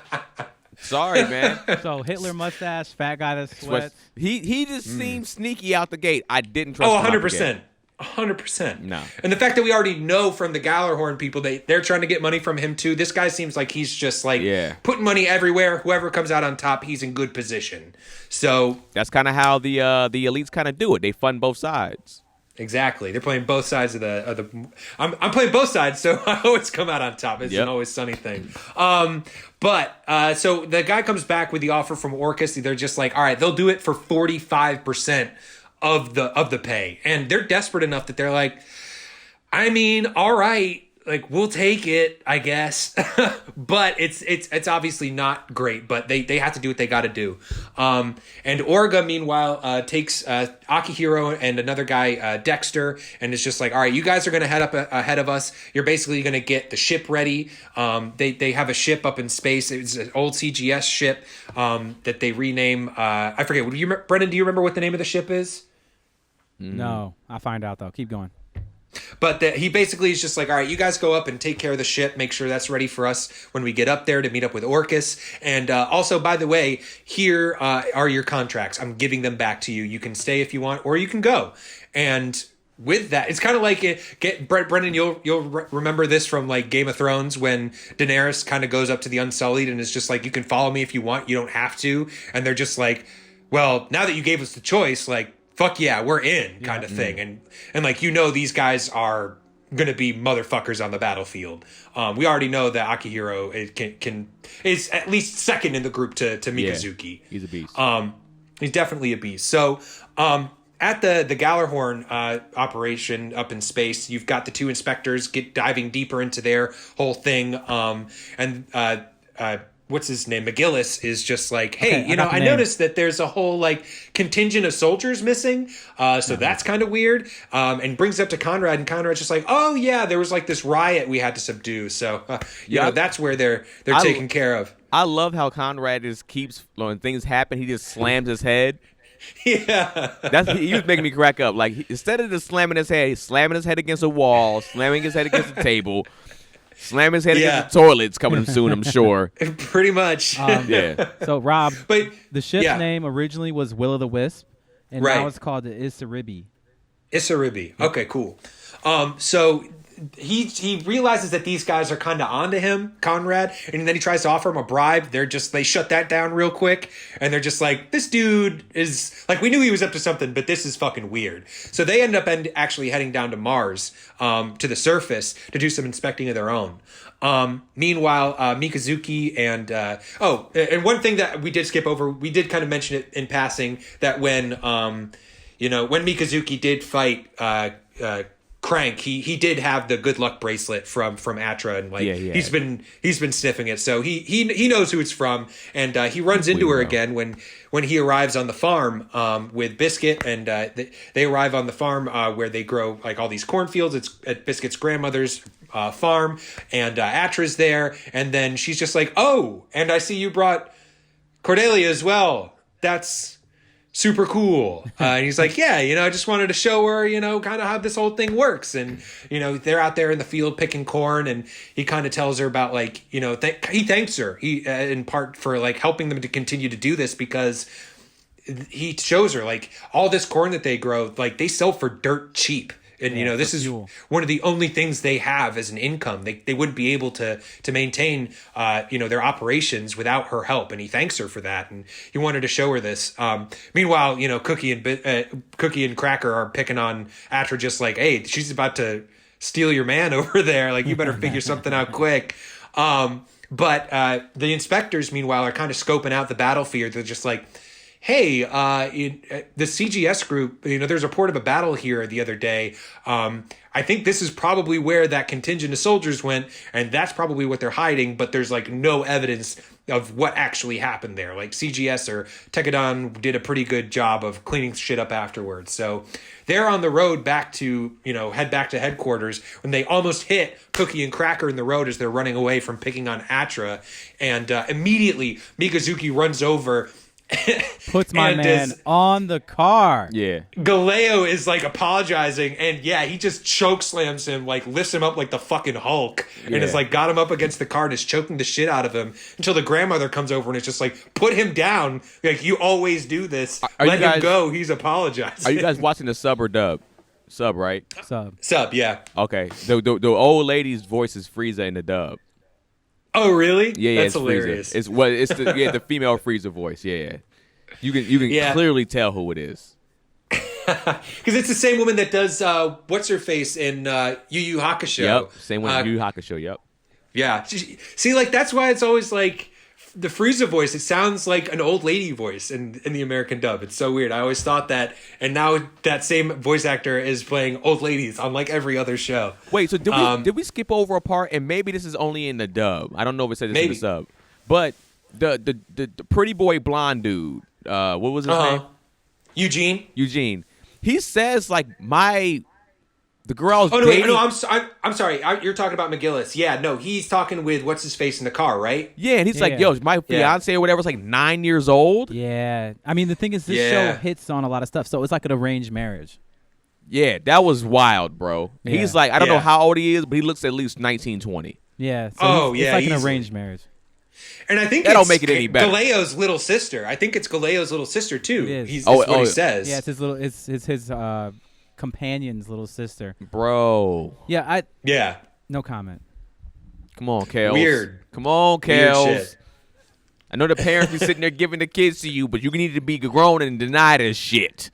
Sorry, man. So Hitler mustache, fat guy that sweats. He just seemed sneaky out the gate. I didn't trust him. 100%. 100%. No. And the fact that we already know from the Gallarhorn people, they're trying to get money from him too. This guy seems like he's just like putting money everywhere. Whoever comes out on top, he's in good position. So that's kind of how the elites kind of do it. They fund both sides. Exactly. They're playing both sides of the I'm playing both sides, so I always come out on top. It's an always sunny thing. But so the guy comes back with the offer from Orcus. They're just like, all right, they'll do it for 45% of the pay. And they're desperate enough that they're like, I mean, all right, like we'll take it, I guess. But it's obviously not great, but they have to do what they got to do. And Orga, meanwhile, takes Akihiro and another guy, Dexter, and is just like, all right, you guys are going to head up ahead of us. You're basically going to get the ship ready. They have a ship up in space. It's an old CGS ship that they rename. I forget. Brendan, do you remember what the name of the ship is? No, I'll find out though. Keep going. But he basically is just like, all right, you guys go up and take care of the ship. Make sure that's ready for us when we get up there to meet up with Orcus. And also, by the way, here are your contracts. I'm giving them back to you. You can stay if you want, or you can go. And with that, it's kind of like Brendan, you'll remember this from like Game of Thrones when Daenerys kind of goes up to the Unsullied and is just like, you can follow me if you want. You don't have to. And they're just like, well, now that you gave us the choice, like, fuck yeah, we're in kind of thing. And like, these guys are going to be motherfuckers on the battlefield. We already know that Akihiro is at least second in the group to Mikazuki. He's a beast. He's definitely a beast. So at the Gallarhorn operation up in space, you've got the two inspectors diving deeper into their whole thing. And what's his name? McGillis is just like, hey, I noticed that there's a whole like contingent of soldiers missing. So that's kind of weird. And brings it up to Conrad, and Conrad's just like, oh yeah, there was like this riot we had to subdue. So, that's where they're taken care of. I love how Conrad just keeps, when things happen, he just slams his head. Yeah. He was making me crack up. Like, instead of just slamming his head, he's slamming his head against a wall, slamming his head against the table. Slam his head against the toilet. It's coming soon, I'm sure. Pretty much. Yeah. So, Rob, but the ship's name originally was Will-o'-the-Wisp, and now it's called the Isaribi. Isaribi. Okay, cool. So he realizes that these guys are kind of onto him, Conrad, and then he tries to offer him a bribe. They shut that down real quick, and they're just like, this dude is like, we knew he was up to something, but this is fucking weird. So they end up actually heading down to Mars, to the surface, to do some inspecting of their own. Meanwhile, Mikazuki and one thing that we did skip over, we did kind of mention it in passing, that when Mikazuki did fight Crank, he did have the good luck bracelet from Atra, and like he's been sniffing it, so he knows who it's from, and he runs into her again when he arrives on the farm with Biscuit, and they arrive on the farm where they grow like all these cornfields. It's at Biscuit's grandmother's farm, and Atra's there, and then she's just like, oh, and I see you brought Cordelia as well. That's super cool. And he's like, yeah, I just wanted to show her, kind of how this whole thing works. And, they're out there in the field picking corn, and he kind of tells her about like, he thanks her in part for like helping them to continue to do this, because he shows her like all this corn that they grow, like they sell for dirt cheap. And, this is one of the only things they have as an income. They wouldn't be able to maintain, their operations without her help. And he thanks her for that. And he wanted to show her this. Meanwhile, Cookie and Cracker are picking on Atra, just like, hey, she's about to steal your man over there. Like, you better figure something out quick. But the inspectors, meanwhile, are kind of scoping out the battlefield. They're just like, hey, the CGS group, there's a report of a battle here the other day. I think this is probably where that contingent of soldiers went, and that's probably what they're hiding, but there's like no evidence of what actually happened there. Like CGS or Tekadon did a pretty good job of cleaning shit up afterwards. So they're on the road back to, head back to headquarters when they almost hit Cookie and Cracker in the road as they're running away from picking on Atra. And immediately Mikazuki runs over, puts my man on the car. Yeah. Galeo is like apologizing, and he just choke slams him, like lifts him up like the fucking Hulk, and is like got him up against the car and is choking the shit out of him until the grandmother comes over and is just like, put him down, like you always do this. Let him go. He's apologizing. Are you guys watching the sub or dub? Sub, right? Sub, yeah. Okay. The old lady's voice is Frieza in the dub. Oh, really? Yeah, that's it's hilarious. Frieza. It's the female Frieza voice. Yeah. You can clearly tell who it is. Because it's the same woman that does what's her face in Yu Yu Hakusho. Yep, same one in Yu Yu Hakusho. Yep. Yeah. See, like that's why it's always like the Frieza voice. It sounds like an old lady voice in the American dub. It's so weird. I always thought that, and now that same voice actor is playing old ladies on like every other show. Wait, so did we skip over a part? And maybe this is only in the dub. I don't know if it says this in the sub, but the pretty boy blonde dude. What was his name? Eugene. He says like the girl's dating. No, I'm sorry. You're talking about McGillis. Yeah, no, he's talking with what's his face in the car, right? Yeah, and he's like, yo, my fiance or whatever is like 9 years old. Yeah, I mean the thing is, this show hits on a lot of stuff, so it's like an arranged marriage. Yeah, that was wild, bro. Yeah. He's like, I don't know how old he is, but he looks at least 19, 20. Yeah. So it's like an arranged marriage. And I think that don't make it any better. Galeo's little sister. I think it's Galeo's little sister too. It is. That's what he says. Yeah, it's his little. It's his companion's little sister. Bro. Yeah. Yeah. No comment. Come on, Kels. Weird. Come on, Weird Kels. shit. I know the parents be sitting there giving the kids to you, but you need to be grown and deny this shit.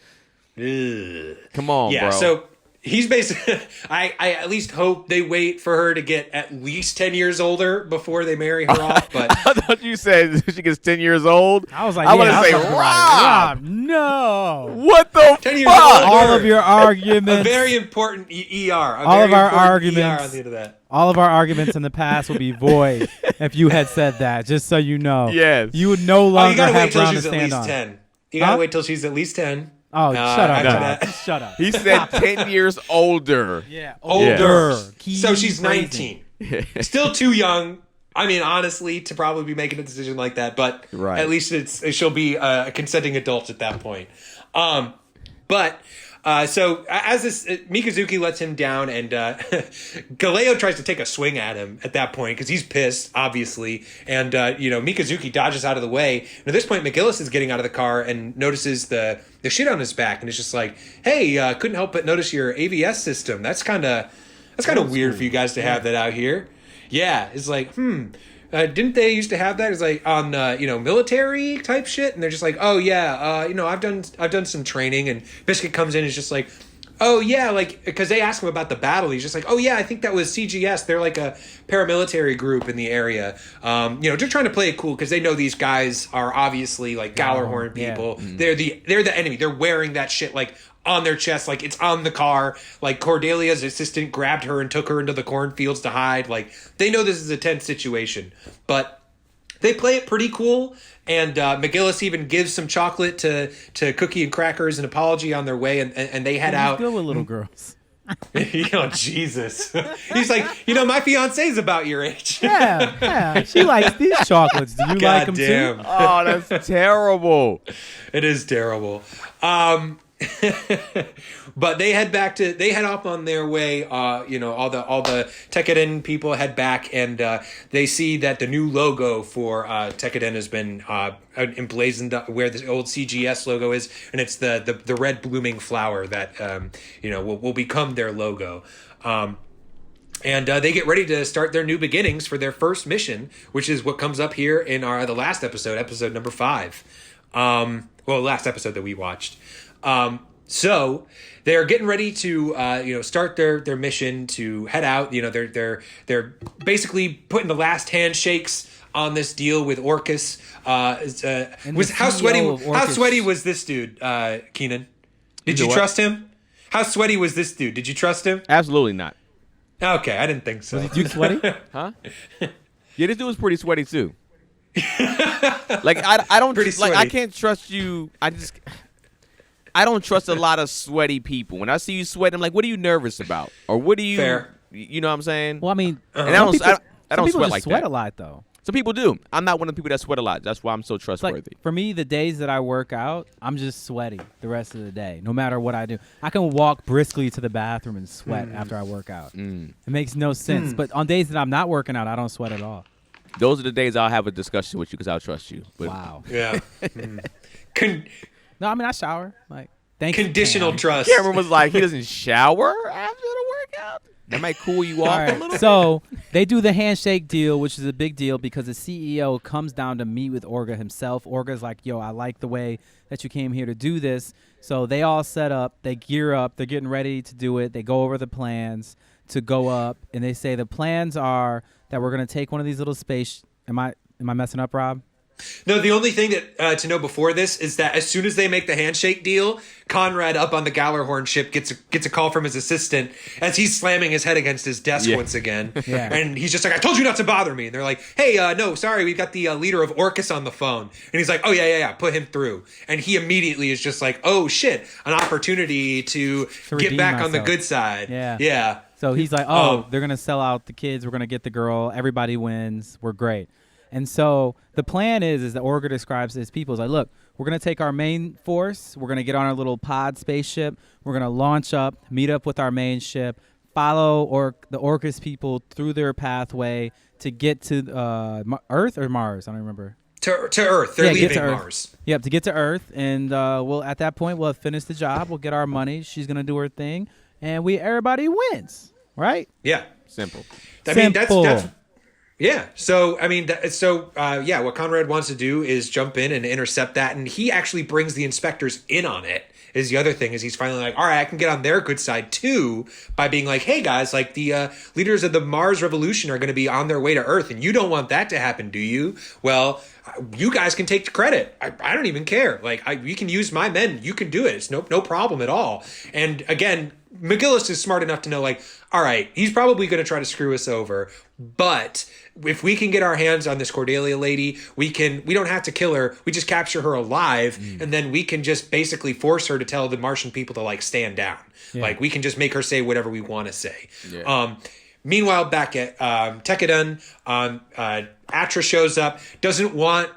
Ugh. Come on, bro. Yeah. So he's basically. I at least hope they wait for her to get at least 10 years older before they marry her off. But I thought you said she gets 10 years old. I was like, I want to say, Rob, no. What the 10 years fuck? older. All of your arguments. A very important ER. All of our arguments. on the end of that. All of our arguments in the past will be void if you had said that. Just so you know. Yes. You would no longer you gotta have wait till ground she's to at stand least on. 10. You gotta wait till she's at least 10. Oh, shut up, after Rob. that- Shut up. He said 10 years older. Yeah, Older. Key So she's phrasing. 19. Still too young. I mean, honestly, to probably be making a decision like that, but Right. at least she'll be a consenting adult at that point. So as this Mikazuki lets him down, and Galeo tries to take a swing at him at that point because he's pissed, obviously, and Mikazuki dodges out of the way. And at this point, McGillis is getting out of the car and notices the shit on his back, and is just like, "Hey, couldn't help but notice your AVS system. That's kind of weird for you guys to have that out here." Yeah, it's like, didn't they used to have that? It's like on military type shit, and they're just like, oh yeah, I've done some training, and Biscuit comes in and is just like, oh yeah, like because they ask him about the battle, he's just like, oh yeah, I think that was CGS. They're like a paramilitary group in the area. Just trying to play it cool because they know these guys are obviously like Gallerhorn people. Yeah. They're the enemy. They're wearing that shit like on their chest, like it's on the car. Like Cordelia's assistant grabbed her and took her into the cornfields to hide. Like they know this is a tense situation, but they play it pretty cool. And McGillis even gives some chocolate to Cookie and Cracker as an apology on their way, and they head out. Good with little girls. Jesus. He's like, my fiance's about your age. Yeah. She likes these chocolates. Do you like them too? Oh, that's terrible. It is terrible. But they head off on their way. All the Tekkaden people head back, and they see that the new logo for Tekkaden has been emblazoned where the old CGS logo is, and it's the red blooming flower that will become their logo. And they get ready to start their new beginnings for their first mission, which is what comes up here in the last episode number 5. Last episode that we watched. So they're getting ready to start their mission to head out. They're basically putting the last handshakes on this deal with Orcus. Was the how CEO of Orcus- sweaty was this dude, Keenan? Did you what? trust him? How sweaty was this dude? Did you trust him? Absolutely not. Okay, I didn't think so. Was he too sweaty? Huh? Yeah, this dude was pretty sweaty too. Like I don't Pretty like I sweaty. can't trust you. I don't trust a lot of sweaty people. When I see you sweating, I'm like, what are you nervous about? Or what do you Fair. You know what I'm saying? Well, I mean, And I don't some people sweat just like sweat that. a lot though. Some people do. I'm not one of the people that sweat a lot. That's why I'm so It's trustworthy. like for me, the days that I work out, I'm just sweaty the rest of the day, no matter what I do. I can walk briskly to the bathroom and sweat after I work out. It makes no sense. But on days that I'm not working out, I don't sweat at all. Those are the days I'll have a discussion with you because I'll trust you. But Wow. Yeah. No, I mean I shower. Like, thank you, Conditional Cam. trust. Cameron was like, he doesn't shower after the workout. That might cool you All off a right, little. so they do the handshake deal, which is a big deal because the CEO comes down to meet with Orga himself. Orga's like, yo, I like the way that you came here to do this. So they all set up, they gear up, they're getting ready to do it. They go over the plans to go up, and they say the plans are that we're going to take one of these little space. Am I messing up, Rob? No, the only thing that to know before this is that as soon as they make the handshake deal, Conrad up on the Gallarhorn ship gets a call from his assistant as he's slamming his head against his desk once again. Yeah. And he's just like, I told you not to bother me. And they're like, hey, no, sorry, we've got the leader of Orcus on the phone. And he's like, oh, yeah, put him through. And he immediately is just like, oh, shit, an opportunity to get redeem back on the myself. good side. Yeah. Yeah. So he's like, oh, they're going to sell out the kids. We're going to get the girl. Everybody wins. We're great. And so the plan is that Orga describes to his people. Is like, look, we're going to take our main force. We're going to get on our little pod spaceship. We're going to launch up, meet up with our main ship, follow the Orcus people through their pathway to get to Earth or Mars. I don't remember. To Earth. They're Get leaving to Earth. Mars. Yep, to get to Earth. And we'll at that point, we'll have finished the job. We'll get our money. She's going to do her thing. And everybody wins, right? Yeah. Simple. I mean, Simple. that's yeah. So I mean, what Conrad wants to do is jump in and intercept that, and he actually brings the inspectors in on it. Is the other thing is he's finally like, all right, I can get on their good side too by being like, hey guys, like the leaders of the Mars Revolution are going to be on their way to Earth, and you don't want that to happen, do you? Well, you guys can take the credit. I don't even care. Like, we can use my men. You can do it. It's no problem at all. And again, McGillis is smart enough to know, like, all right, he's probably going to try to screw us over, but if we can get our hands on this Cordelia lady, we don't have to kill her. We just capture her alive, and then we can just basically force her to tell the Martian people to, like, stand down. Yeah. Like, we can just make her say whatever we want to say. Yeah. Meanwhile, back at Tekadon, Atra shows up, doesn't want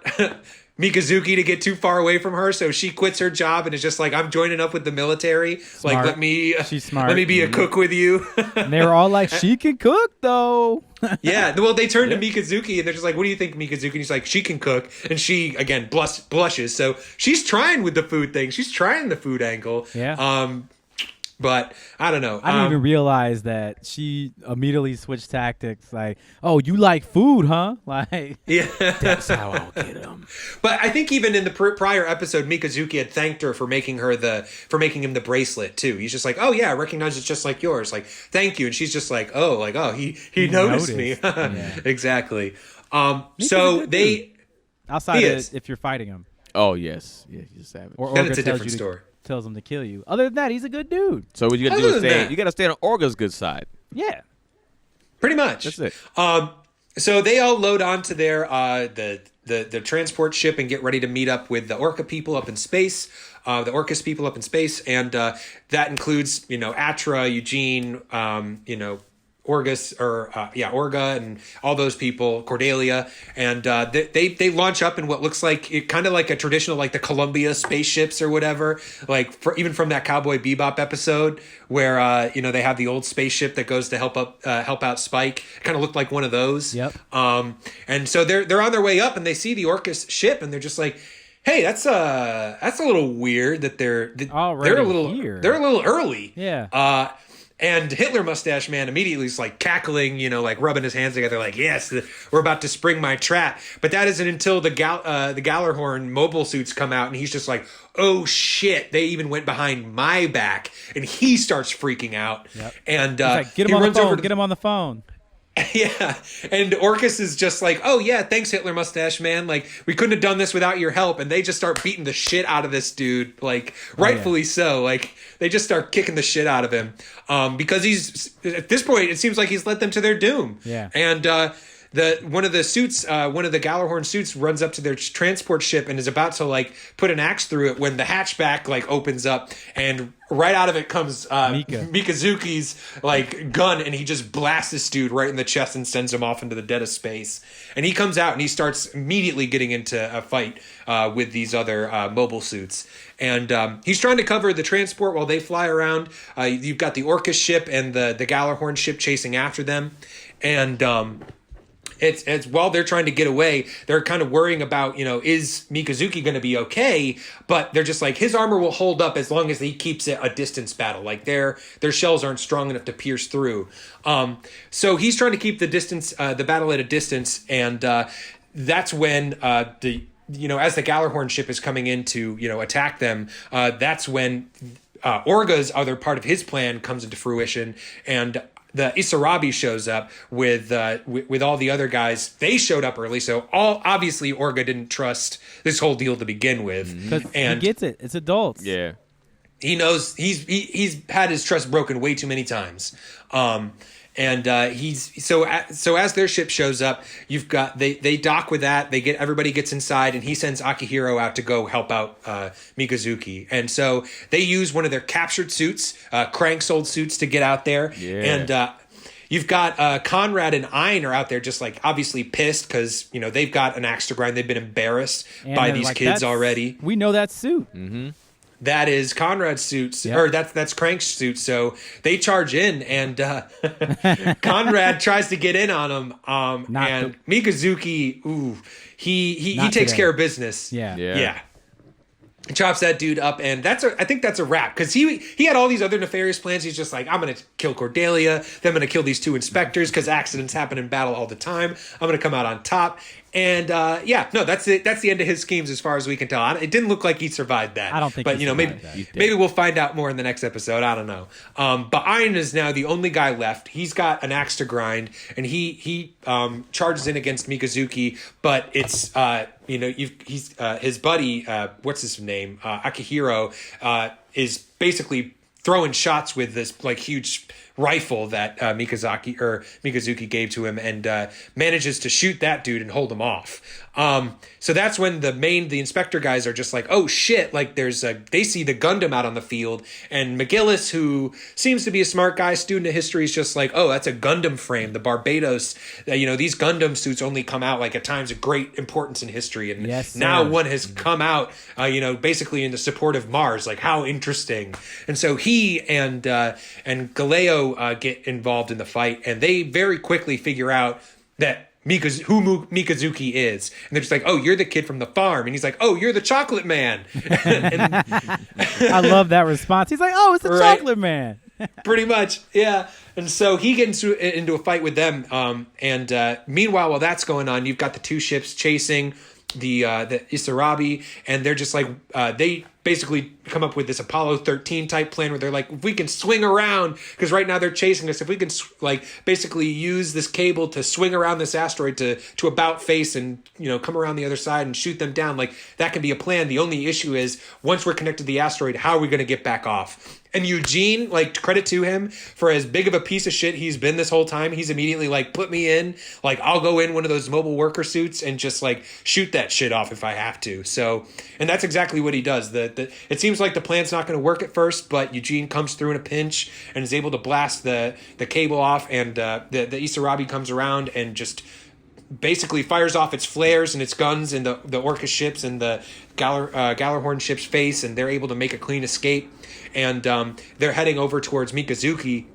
Mikazuki to get too far away from her, so she quits her job and is just like, I'm joining up with the military. Smart. Like, let me She's smart. let me be a cook with you. And they were all like, she can cook, though. Yeah, well, they turn to Mikazuki and they're just like, what do you think, Mikazuki? And he's like, she can cook. And she, again, blushes. So she's trying with the food thing. She's trying the food angle. Yeah. But I don't know. I didn't even realize that she immediately switched tactics. Like, oh, you like food, huh? Like, Yeah. That's how I'll get him. But I think even in the prior episode, Mikazuki had thanked her for making him the bracelet too. He's just like, oh yeah, I recognize it's just like yours. Like, thank you. And she's just like, he noticed me. Yeah. Exactly. Mika's So a good they dude. Outside He of is. if you're fighting him, Oh yes, yeah, he's a savage. or Then Orga it's a tells different you story. tells him to kill you. Other than that, he's a good dude. So what you got to do Other is than stay. that- You got to stay on Orga's good side. Yeah. Pretty much. That's it. So they all load onto their the transport ship and get ready to meet up with the Orca people up in space, the Orcus people up in space, and that includes Atra, Eugene, Orga and all those people, Cordelia, and they launch up in what looks like kind of like a traditional, like the Columbia spaceships or whatever, like even from that Cowboy Bebop episode where they have the old spaceship that goes to help out Spike. Kind of looked like one of those. Yep. And so they're on their way up and they see the Orcus ship and they're just like, hey, that's a little weird that they're Already a little here. they're a little early. Yeah. And Hitler Mustache Man immediately is like cackling, like rubbing his hands together, like, yes, we're about to spring my trap. But that isn't until the Gallarhorn mobile suits come out, and he's just like, oh shit, they even went behind my back, and he starts freaking out. Yep. And He's like, get he him on the runs over phone. to Get him on the phone. Yeah, and Orcus is just like, oh yeah, thanks Hitler Mustache Man, like we couldn't have done this without your help, and they just start beating the shit out of this dude, like rightfully so, like they just start kicking the shit out of him, because he's, at this point it seems like he's led them to their doom. Yeah. And one of the Gallarhorn suits runs up to their transport ship and is about to like put an axe through it when the hatchback like opens up, and right out of it comes Mikazuki's like gun, and he just blasts this dude right in the chest and sends him off into the dead of space. And he comes out and he starts immediately getting into a fight with these other mobile suits. And he's trying to cover the transport while they fly around. You've got the Orcus ship and the Gallarhorn ship chasing after them. And it's while they're trying to get away, they're kind of worrying about, is Mikazuki going to be okay? But they're just like, his armor will hold up as long as he keeps it a distance battle. Like their shells aren't strong enough to pierce through. So he's trying to keep the distance, the battle at a distance. And that's when as the Gallarhorn ship is coming in to, attack them, that's when Orga's other part of his plan comes into fruition. And the Isarabi shows up with all the other guys. They showed up early, so obviously Orga didn't trust this whole deal to begin with. And he gets it. It's adults. Yeah. He knows he's had his trust broken way too many times. So as their ship shows up, you've got they dock with that. Everybody gets inside, and he sends Akihiro out to go help out Mikazuki. And so they use one of their captured suits, Crank's old suits, to get out there. Yeah. And you've got Conrad and Ein are out there just like obviously pissed because they've got an axe to grind. They've been embarrassed by these kids already. We know that suit. Mm-hmm. That is Conrad's suit, Yep. or that's Crank's suit. So they charge in, and Conrad tries to get in on him. Mikazuki, he takes today. care of business. Yeah. He chops that dude up, and I think that's a wrap, because he had all these other nefarious plans. He's just like, I'm gonna kill Cordelia, then I'm gonna kill these two inspectors because accidents happen in battle all the time. I'm gonna come out on top. And that's it. That's the end of his schemes as far as we can tell. It didn't look like he survived that. I don't think. But maybe we'll find out more in the next episode. I don't know. But Ein is now the only guy left. He's got an axe to grind, and he charges in against Mikazuki. But it's his buddy. What's his name? Akihiro is basically throwing shots with this like huge rifle that Mikazuki gave to him, and manages to shoot that dude and hold him off. So that's when the inspector guys are just like, oh shit, like they see the Gundam out on the field, and McGillis, who seems to be a smart guy, student of history, is just like, oh, that's a Gundam frame. The Barbados, these Gundam suits only come out like at times of great importance in history, and now one has come out, basically in the support of Mars. Like, how interesting. And so he and Galeo get involved in the fight, and they very quickly figure out that who Mikazuki is. And they're just like, oh, you're the kid from the farm. And he's like, oh, you're the chocolate man. I love that response. He's like, oh, it's the chocolate man. Pretty much, yeah. And so he gets into a fight with them. Meanwhile, while that's going on, you've got the two ships chasing the Isarabi, and they're just like, they basically come up with this Apollo 13 type plan where they're like, if we can swing around, because right now they're chasing us, if we can basically use this cable to swing around this asteroid to about face and come around the other side and shoot them down, like that can be a plan. The only issue is once we're connected to the asteroid, how are we going to get back off? And Eugene, like, credit to him for as big of a piece of shit he's been this whole time. He's immediately like, put me in, like, I'll go in one of those mobile worker suits and just like shoot that shit off if I have to. So, and that's exactly what he does. It seems like the plan's not going to work at first, but Eugene comes through in a pinch and is able to blast the cable off, and the Isarabi comes around and just basically fires off its flares and its guns in the Orca ships and the Gallarhorn ship's face, and they're able to make a clean escape. And they're heading over towards Mikazuki,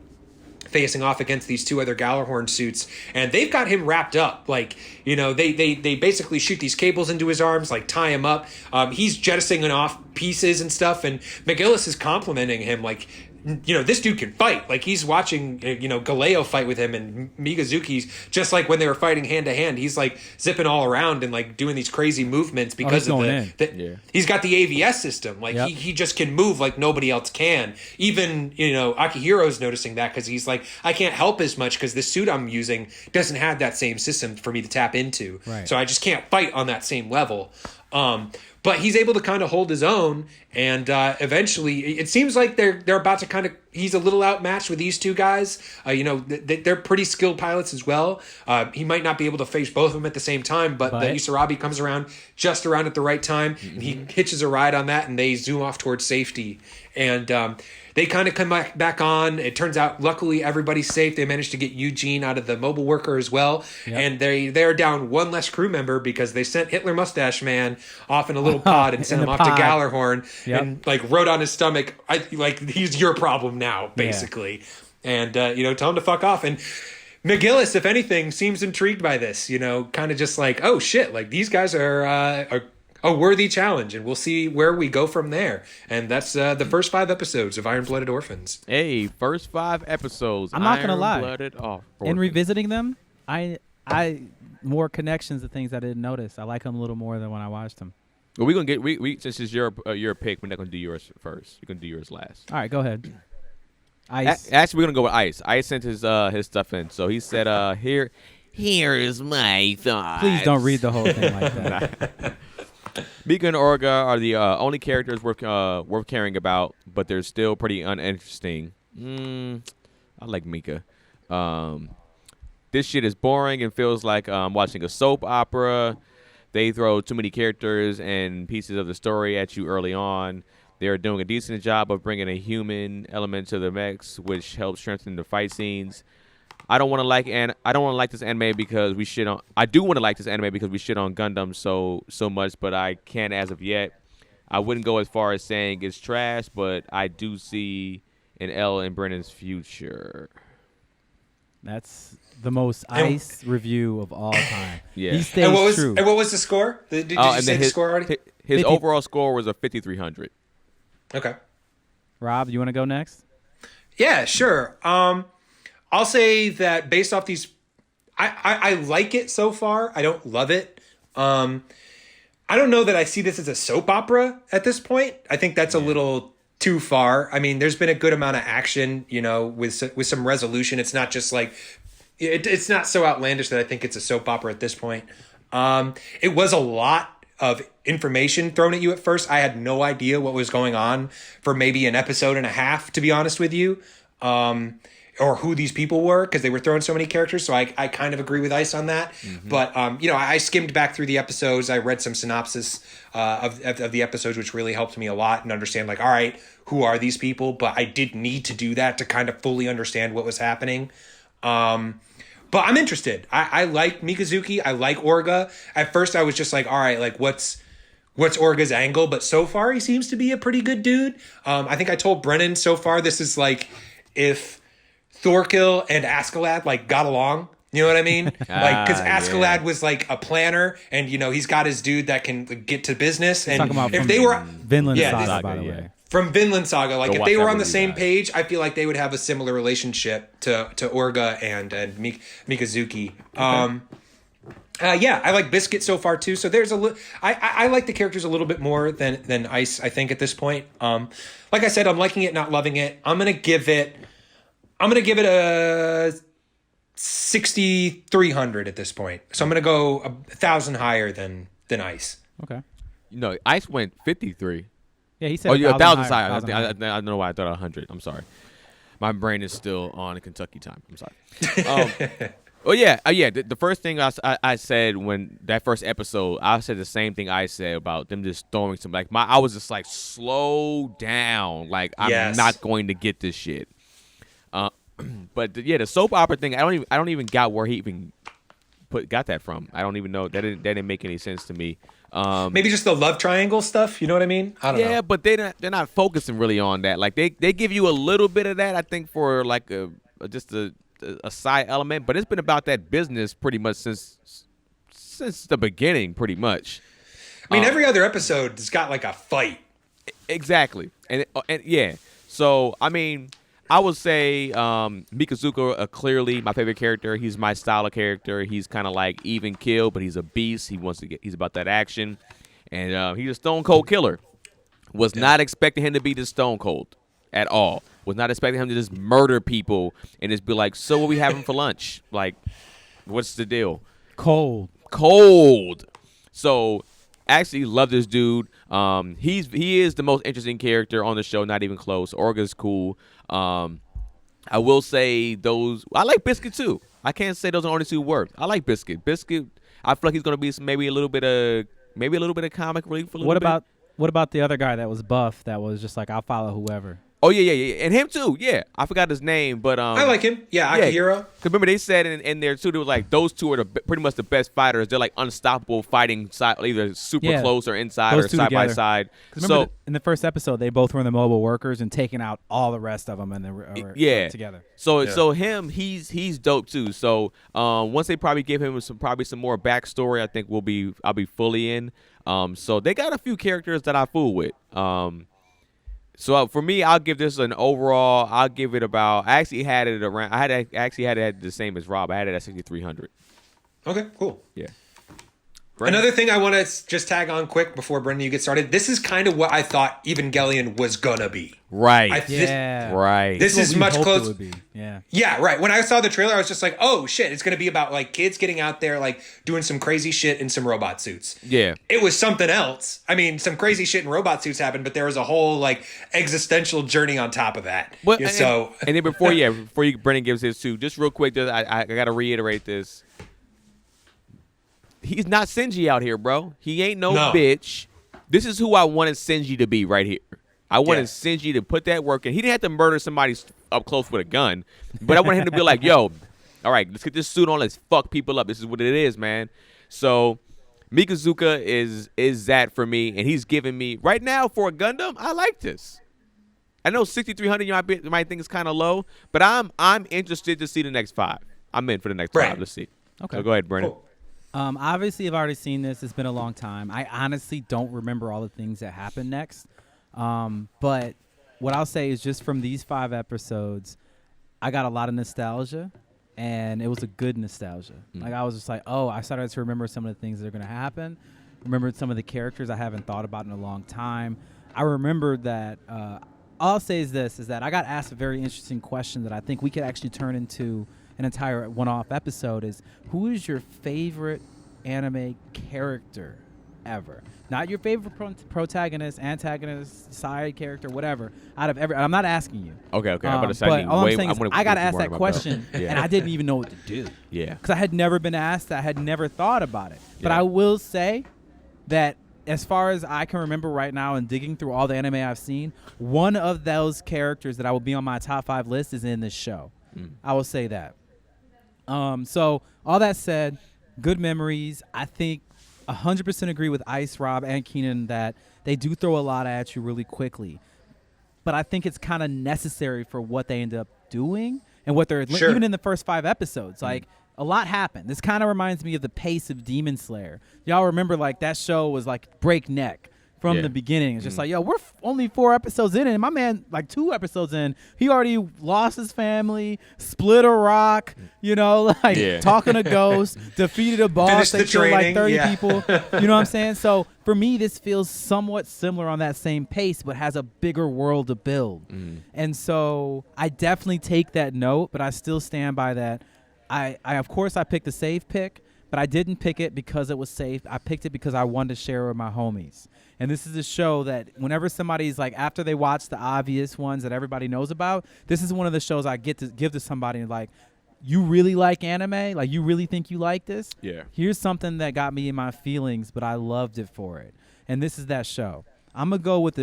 facing off against these two other Gallarhorn suits, and they've got him wrapped up. Like, they basically shoot these cables into his arms, like tie him up. He's jettisoning off pieces and stuff, and McGillis is complimenting him, like, this dude can fight. Like, he's watching, Galeo fight with him, and Miyazuki's just like when they were fighting hand to hand, he's like zipping all around and like doing these crazy movements because he's got the AVS system. Like, he just can move like nobody else can. Even, Akihiro's noticing that because he's like, I can't help as much because the suit I'm using doesn't have that same system for me to tap into. Right. So I just can't fight on that same level. But he's able to kind of hold his own, and eventually it seems like they're about to he's a little outmatched with these two guys. They're pretty skilled pilots as well. He might not be able to face both of them at the same time, but the Isarabi comes around just around at the right time, and he hitches a ride on that, and they zoom off towards safety. And they kind of come back on. It turns out, luckily, everybody's safe. They managed to get Eugene out of the mobile worker as well. Yep. And they're down one less crew member because they sent Hitler Mustache Man off in a little pod and sent him off to Gallerhorn and wrote on his stomach, he's your problem now, basically. Yeah. And, tell him to fuck off. And McGillis, if anything, seems intrigued by this, kind of just like, oh shit, like these guys are a worthy challenge, and we'll see where we go from there. And that's the first 5 episodes of Iron-Blooded Orphans. Hey, first 5 episodes. I'm not gonna lie. Iron-Blooded Orphans. In revisiting them, I more connections to things I didn't notice. I like them a little more than when I watched them. Well, we're gonna get since it's your pick, we're not gonna do yours first. You're gonna do yours last. All right, go ahead. Ice. Actually, we're gonna go with Ice. Ice sent his stuff in, so he said, "Here is my thoughts." Please don't read the whole thing like that. Mika and Orga are the only characters worth caring about, but they're still pretty uninteresting. I like Mika. This shit is boring and feels like watching a soap opera. They throw too many characters and pieces of the story at you early on. They are doing a decent job of bringing a human element to the mix, which helps strengthen the fight scenes. I don't want to like this anime because we shit on. I do want to like this anime because we shit on Gundam so much, but I can't as of yet. I wouldn't go as far as saying it's trash, but I do see an L in Brennan's future. That's the most Ice review of all time. Yeah. He stays true. And what was the score? Did you say the score already? His overall score was a 5,300. Okay. Rob, you want to go next? Yeah, sure. I'll say that based off these, I like it so far. I don't love it. I don't know that I see this as a soap opera at this point. I think that's a little too far. I mean, there's been a good amount of action, with some resolution. It's not just like, it's not so outlandish that I think it's a soap opera at this point. It was a lot of information thrown at you at first. I had no idea what was going on for maybe an episode and a half, to be honest with you. Or who these people were, because they were throwing so many characters. So I kind of agree with Ice on that. Mm-hmm. But, I skimmed back through the episodes. I read some synopsis of the episodes, which really helped me a lot and understand, like, all right, who are these people? But I did need to do that to kind of fully understand what was happening. But I'm interested. I like Mikazuki. I like Orga. At first, I was just like, all right, like, what's Orga's angle? But so far, he seems to be a pretty good dude. I think I told Brennan so far, this is like if Thorkill and Askeladd got along. You know what I mean? Because Askeladd was like a planner, and he's got his dude that can get to business. And if they were Vinland Saga, by the way, from Vinland Saga, like if they were on the same page, I feel like they would have a similar relationship to Orga and Mikazuki. Okay. I like Biscuit so far too. So there's I like the characters a little bit more than Ice, I think, at this point. Like I said, I'm liking it, not loving it. I'm gonna give it a 6,300 at this point. So I'm gonna go 1,000 higher than Ice. Okay. Ice went 53. Yeah, he said. Oh, yeah, 1,000 higher. 1,000 I don't know why I thought 100. I'm sorry. My brain is still on Kentucky time. I'm sorry. Oh yeah. The first thing I said when that first episode, I said the same thing I said about them just throwing some I was just like, slow down. Like, I'm not going to get this shit. But the soap opera thing, I don't even got where he even got that from. I don't even know. That didn't make any sense to me. Maybe just the love triangle stuff. You know what I mean? I don't know. Yeah, but they're not focusing really on that. Like they give you a little bit of that, I think, for like just a side element. But it's been about that business pretty much since the beginning, pretty much. I mean, every other episode has got like a fight. Exactly, and yeah. So I mean, I would say Mikazuka clearly my favorite character. He's my style of character. He's kind of like even kill, but he's a beast. He's about that action, and he's a stone cold killer. Was not expecting him to be this stone cold at all. Was not expecting him to just murder people and just be like, so what we having for lunch? Like, what's the deal? Cold. So actually love this dude. He is the most interesting character on the show, not even close. Orga's cool. I will say I like Biscuit too. I can't say those are only two words. I like Biscuit. I feel like he's gonna be maybe a little bit of comic relief. What about the other guy that was buff that was just like, I'll follow whoever? Oh yeah, and him too. Yeah, I forgot his name, but I like him. Yeah, Akihiro. Cause remember they said in there too, they was like those two are pretty much the best fighters. They're like unstoppable fighting, either super close or inside those or two side together. by side. So in the first episode, they both were in the mobile workers and taking out all the rest of them, and they were together. So him, he's dope too. So once they probably give him some more backstory, I think I'll be fully in. So they got a few characters that I fool with. So for me, I'll give this an overall. I'll give it about. I actually had it around. I actually had it the same as Rob. I had it at 6,300. Okay, cool. Yeah. Another thing I want to just tag on quick before Brendan, you get started. This is kind of what I thought Evangelion was gonna be. Right. Right. This is much closer. It would be. Yeah. Yeah, right. When I saw the trailer, I was just like, "Oh shit! It's gonna be about like kids getting out there, like doing some crazy shit in some robot suits." Yeah. It was something else. I mean, some crazy shit in robot suits happened, but there was a whole like existential journey on top of that. Well, yeah, and then before Brendan gives his too, just real quick, I gotta reiterate this. He's not Shinji out here, bro. He ain't no bitch. This is who I wanted Shinji to be right here. I wanted Shinji to put that work in. He didn't have to murder somebody up close with a gun, but I wanted him to be like, yo, all right, let's get this suit on. Let's fuck people up. This is what it is, man. So Mikazuka is that for me, and he's giving me, right now for a Gundam, I like this. I know 6,300 you might think is kind of low, but I'm interested to see the next 5. I'm in for the next 5. Let's see. Okay. So go ahead, Brennan. Cool. Obviously, I've already seen this. It's been a long time. I honestly don't remember all the things that happen next. But what I'll say is just from these 5 episodes, I got a lot of nostalgia, and it was a good nostalgia. Like, I was just like, oh, I started to remember some of the things that are going to happen. Remembered some of the characters I haven't thought about in a long time. I remembered that all I'll say is this, is that I got asked a very interesting question that I think we could actually turn into an entire one-off episode is, who is your favorite anime character ever? Not your favorite protagonist, antagonist, side character, whatever. Out of every, I'm not asking you. Okay. I'm about to say. But all I'm saying is, I got asked that question, and I didn't even know what to do. Yeah. Because I had never been asked that. I had never thought about it. But Yeah. I will say that as far as I can remember right now and digging through all the anime I've seen, one of those characters that I will be on my top 5 list is in this show. I will say that. So all that said, good memories. I think 100% agree with Ice, Rob, and Keenan that they do throw a lot at you really quickly. But I think it's kind of necessary for what they end up doing and what they're even in the first 5 episodes. Like, a lot happened. This kind of reminds me of the pace of Demon Slayer. Y'all remember, like, that show was like breakneck from the beginning. It's just like, yo, we're only 4 episodes in, and my man, like 2 episodes in, he already lost his family, split a rock, you know, like talking to ghosts, defeated a boss, they killed like 30 people. You know what I'm saying? So for me, this feels somewhat similar on that same pace, but has a bigger world to build. And so I definitely take that note, but I still stand by that. I of course, I picked the safe pick, but I didn't pick it because it was safe. I picked it because I wanted to share with my homies. And this is a show that whenever somebody's like, after they watch the obvious ones that everybody knows about, this is one of the shows I get to give to somebody and like, you really like anime? Like, you really think you like this? Yeah. Here's something that got me in my feelings, but I loved it for it. And this is that show. I'm going to go with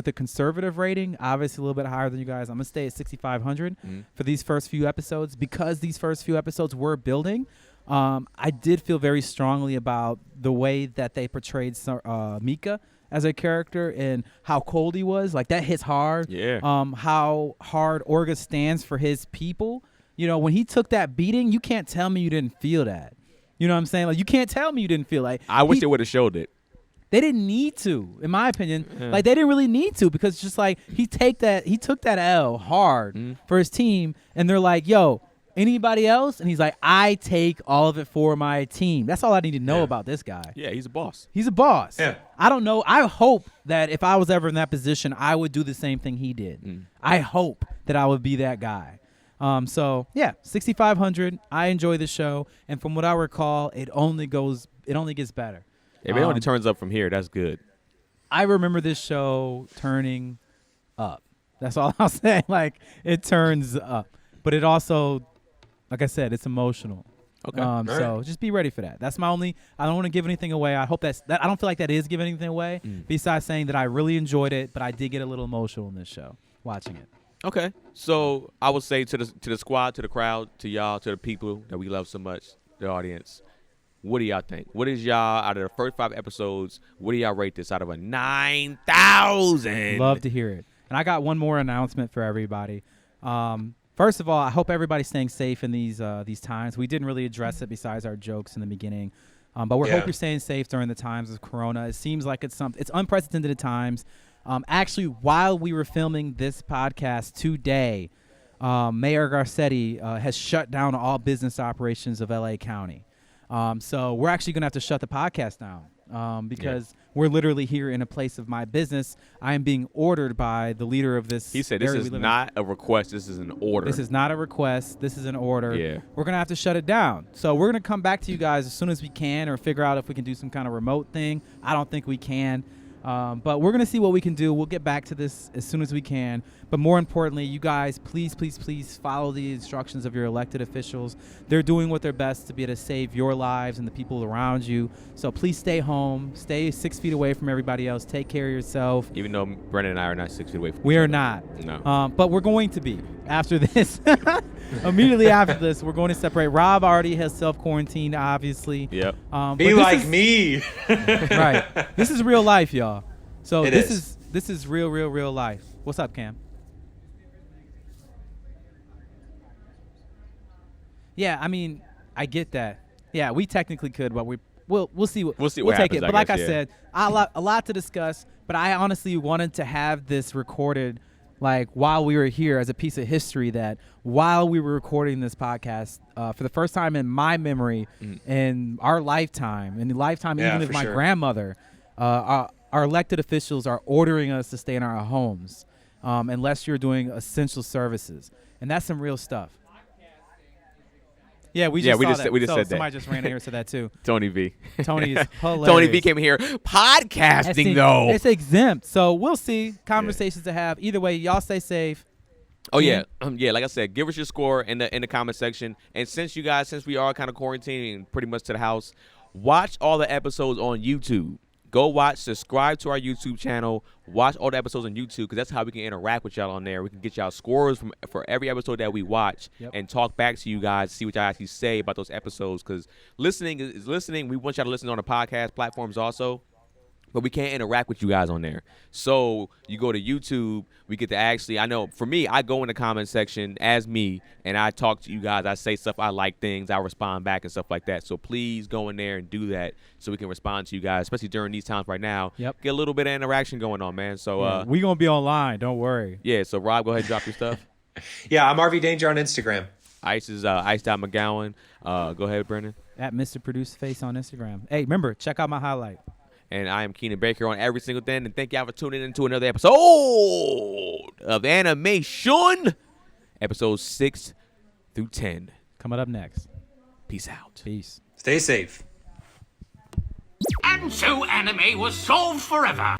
the conservative rating, obviously a little bit higher than you guys. I'm going to stay at 6,500 for these first few episodes. Because these first few episodes were building, I did feel very strongly about the way that they portrayed Mika as a character and how cold he was. Like, that hits hard. Yeah. How hard Orga stands for his people. You know, when he took that beating, you can't tell me you didn't feel that. You know what I'm saying? Like, you can't tell me you didn't feel like. I wish they would have showed it. They didn't need to, in my opinion. Like, they didn't really need to, because just like he took that L hard for his team, and they're like, yo, anybody else? And he's like, I take all of it for my team. That's all I need to know about this guy. Yeah, he's a boss. He's a boss. Yeah. I don't know. I hope that if I was ever in that position, I would do the same thing he did. I hope that I would be that guy. So yeah, 6,500. I enjoy the show, and from what I recall, it only gets better. If it only turns up from here, that's good. I remember this show turning up. That's all I'll say. Like, it turns up, but it also, like I said, it's emotional. Okay. So just be ready for that. That's my only. I don't want to give anything away. I hope that. I don't feel like that is giving anything away. Besides saying that I really enjoyed it, but I did get a little emotional in this show watching it. Okay. So I would say to the squad, to the crowd, to y'all, to the people that we love so much, the audience, what do y'all think? What is y'all, out of the first 5 episodes, what do y'all rate this out of a 9,000? Love to hear it. And I got one more announcement for everybody. First of all, I hope everybody's staying safe in these times. We didn't really address it besides our jokes in the beginning. But we hope you're staying safe during the times of Corona. It seems like it's unprecedented times. Actually, while we were filming this podcast today, Mayor Garcetti has shut down all business operations of LA County. So we're actually going to have to shut the podcast down because we're literally here in a place of my business. I am being ordered by the leader of this. He said this is not a request. This is an order. This is not a request. This is an order. Yeah. We're going to have to shut it down. So we're going to come back to you guys as soon as we can, or figure out if we can do some kind of remote thing. I don't think we can. But we're going to see what we can do. We'll get back to this as soon as we can. But more importantly, you guys, please, please, please follow the instructions of your elected officials. They're doing what they're best to be able to save your lives and the people around you. So please stay home. Stay 6 feet away from everybody else. Take care of yourself. Even though Brennan and I are not 6 feet away from We each are other. not. No. But we're going to be after this. Immediately after this, we're going to separate. Rob already has self-quarantined, obviously. Yep. Be like me. Right. This is real life, y'all. So This is real life. What's up, Cam? Yeah, I mean, I get that. Yeah, we technically could, but we'll see. We'll see We'll what take happens, it. I But like guess, I yeah. said, a lot to discuss. But I honestly wanted to have this recorded, like, while we were here, as a piece of history, that while we were recording this podcast, for the first time in my memory, in our lifetime, in the lifetime even of for my sure. grandmother, our elected officials are ordering us to stay in our homes unless you're doing essential services. And that's some real stuff. Yeah, we just said that. Somebody just ran in here and said that too. Tony V. Tony is hilarious. Tony V came here podcasting, though. It's exempt. So we'll see. Conversations to have. Either way, y'all stay safe. Oh yeah, like I said, give us your score in the comment section. And since we are kind of quarantining pretty much to the house, watch all the episodes on YouTube. Go watch, subscribe to our YouTube channel, watch all the episodes on YouTube, because that's how we can interact with y'all on there. We can get y'all scores for every episode that we watch and talk back to you guys, see what y'all actually say about those episodes, because listening is listening. We want y'all to listen on the podcast platforms also, but we can't interact with you guys on there. So you go to YouTube, we get to actually, I know for me, I go in the comment section as me, and I talk to you guys. I say stuff, I like things, I respond back and stuff like that. So please go in there and do that so we can respond to you guys, especially during these times right now. Yep. Get a little bit of interaction going on, man. So we going to be online. Don't worry. yeah, so Rob, go ahead and drop your stuff. Yeah, I'm RV Danger on Instagram. Ice is Ice.McGowan. Go ahead, Brendan. At Mr. Produce Face on Instagram. Hey, remember, check out my highlight. And I am Keenan Baker on every single thing. And thank y'all for tuning into another episode of AnimeShun, episodes 6 through 10. Coming up next. Peace out. Peace. Stay safe. And so anime was solved forever.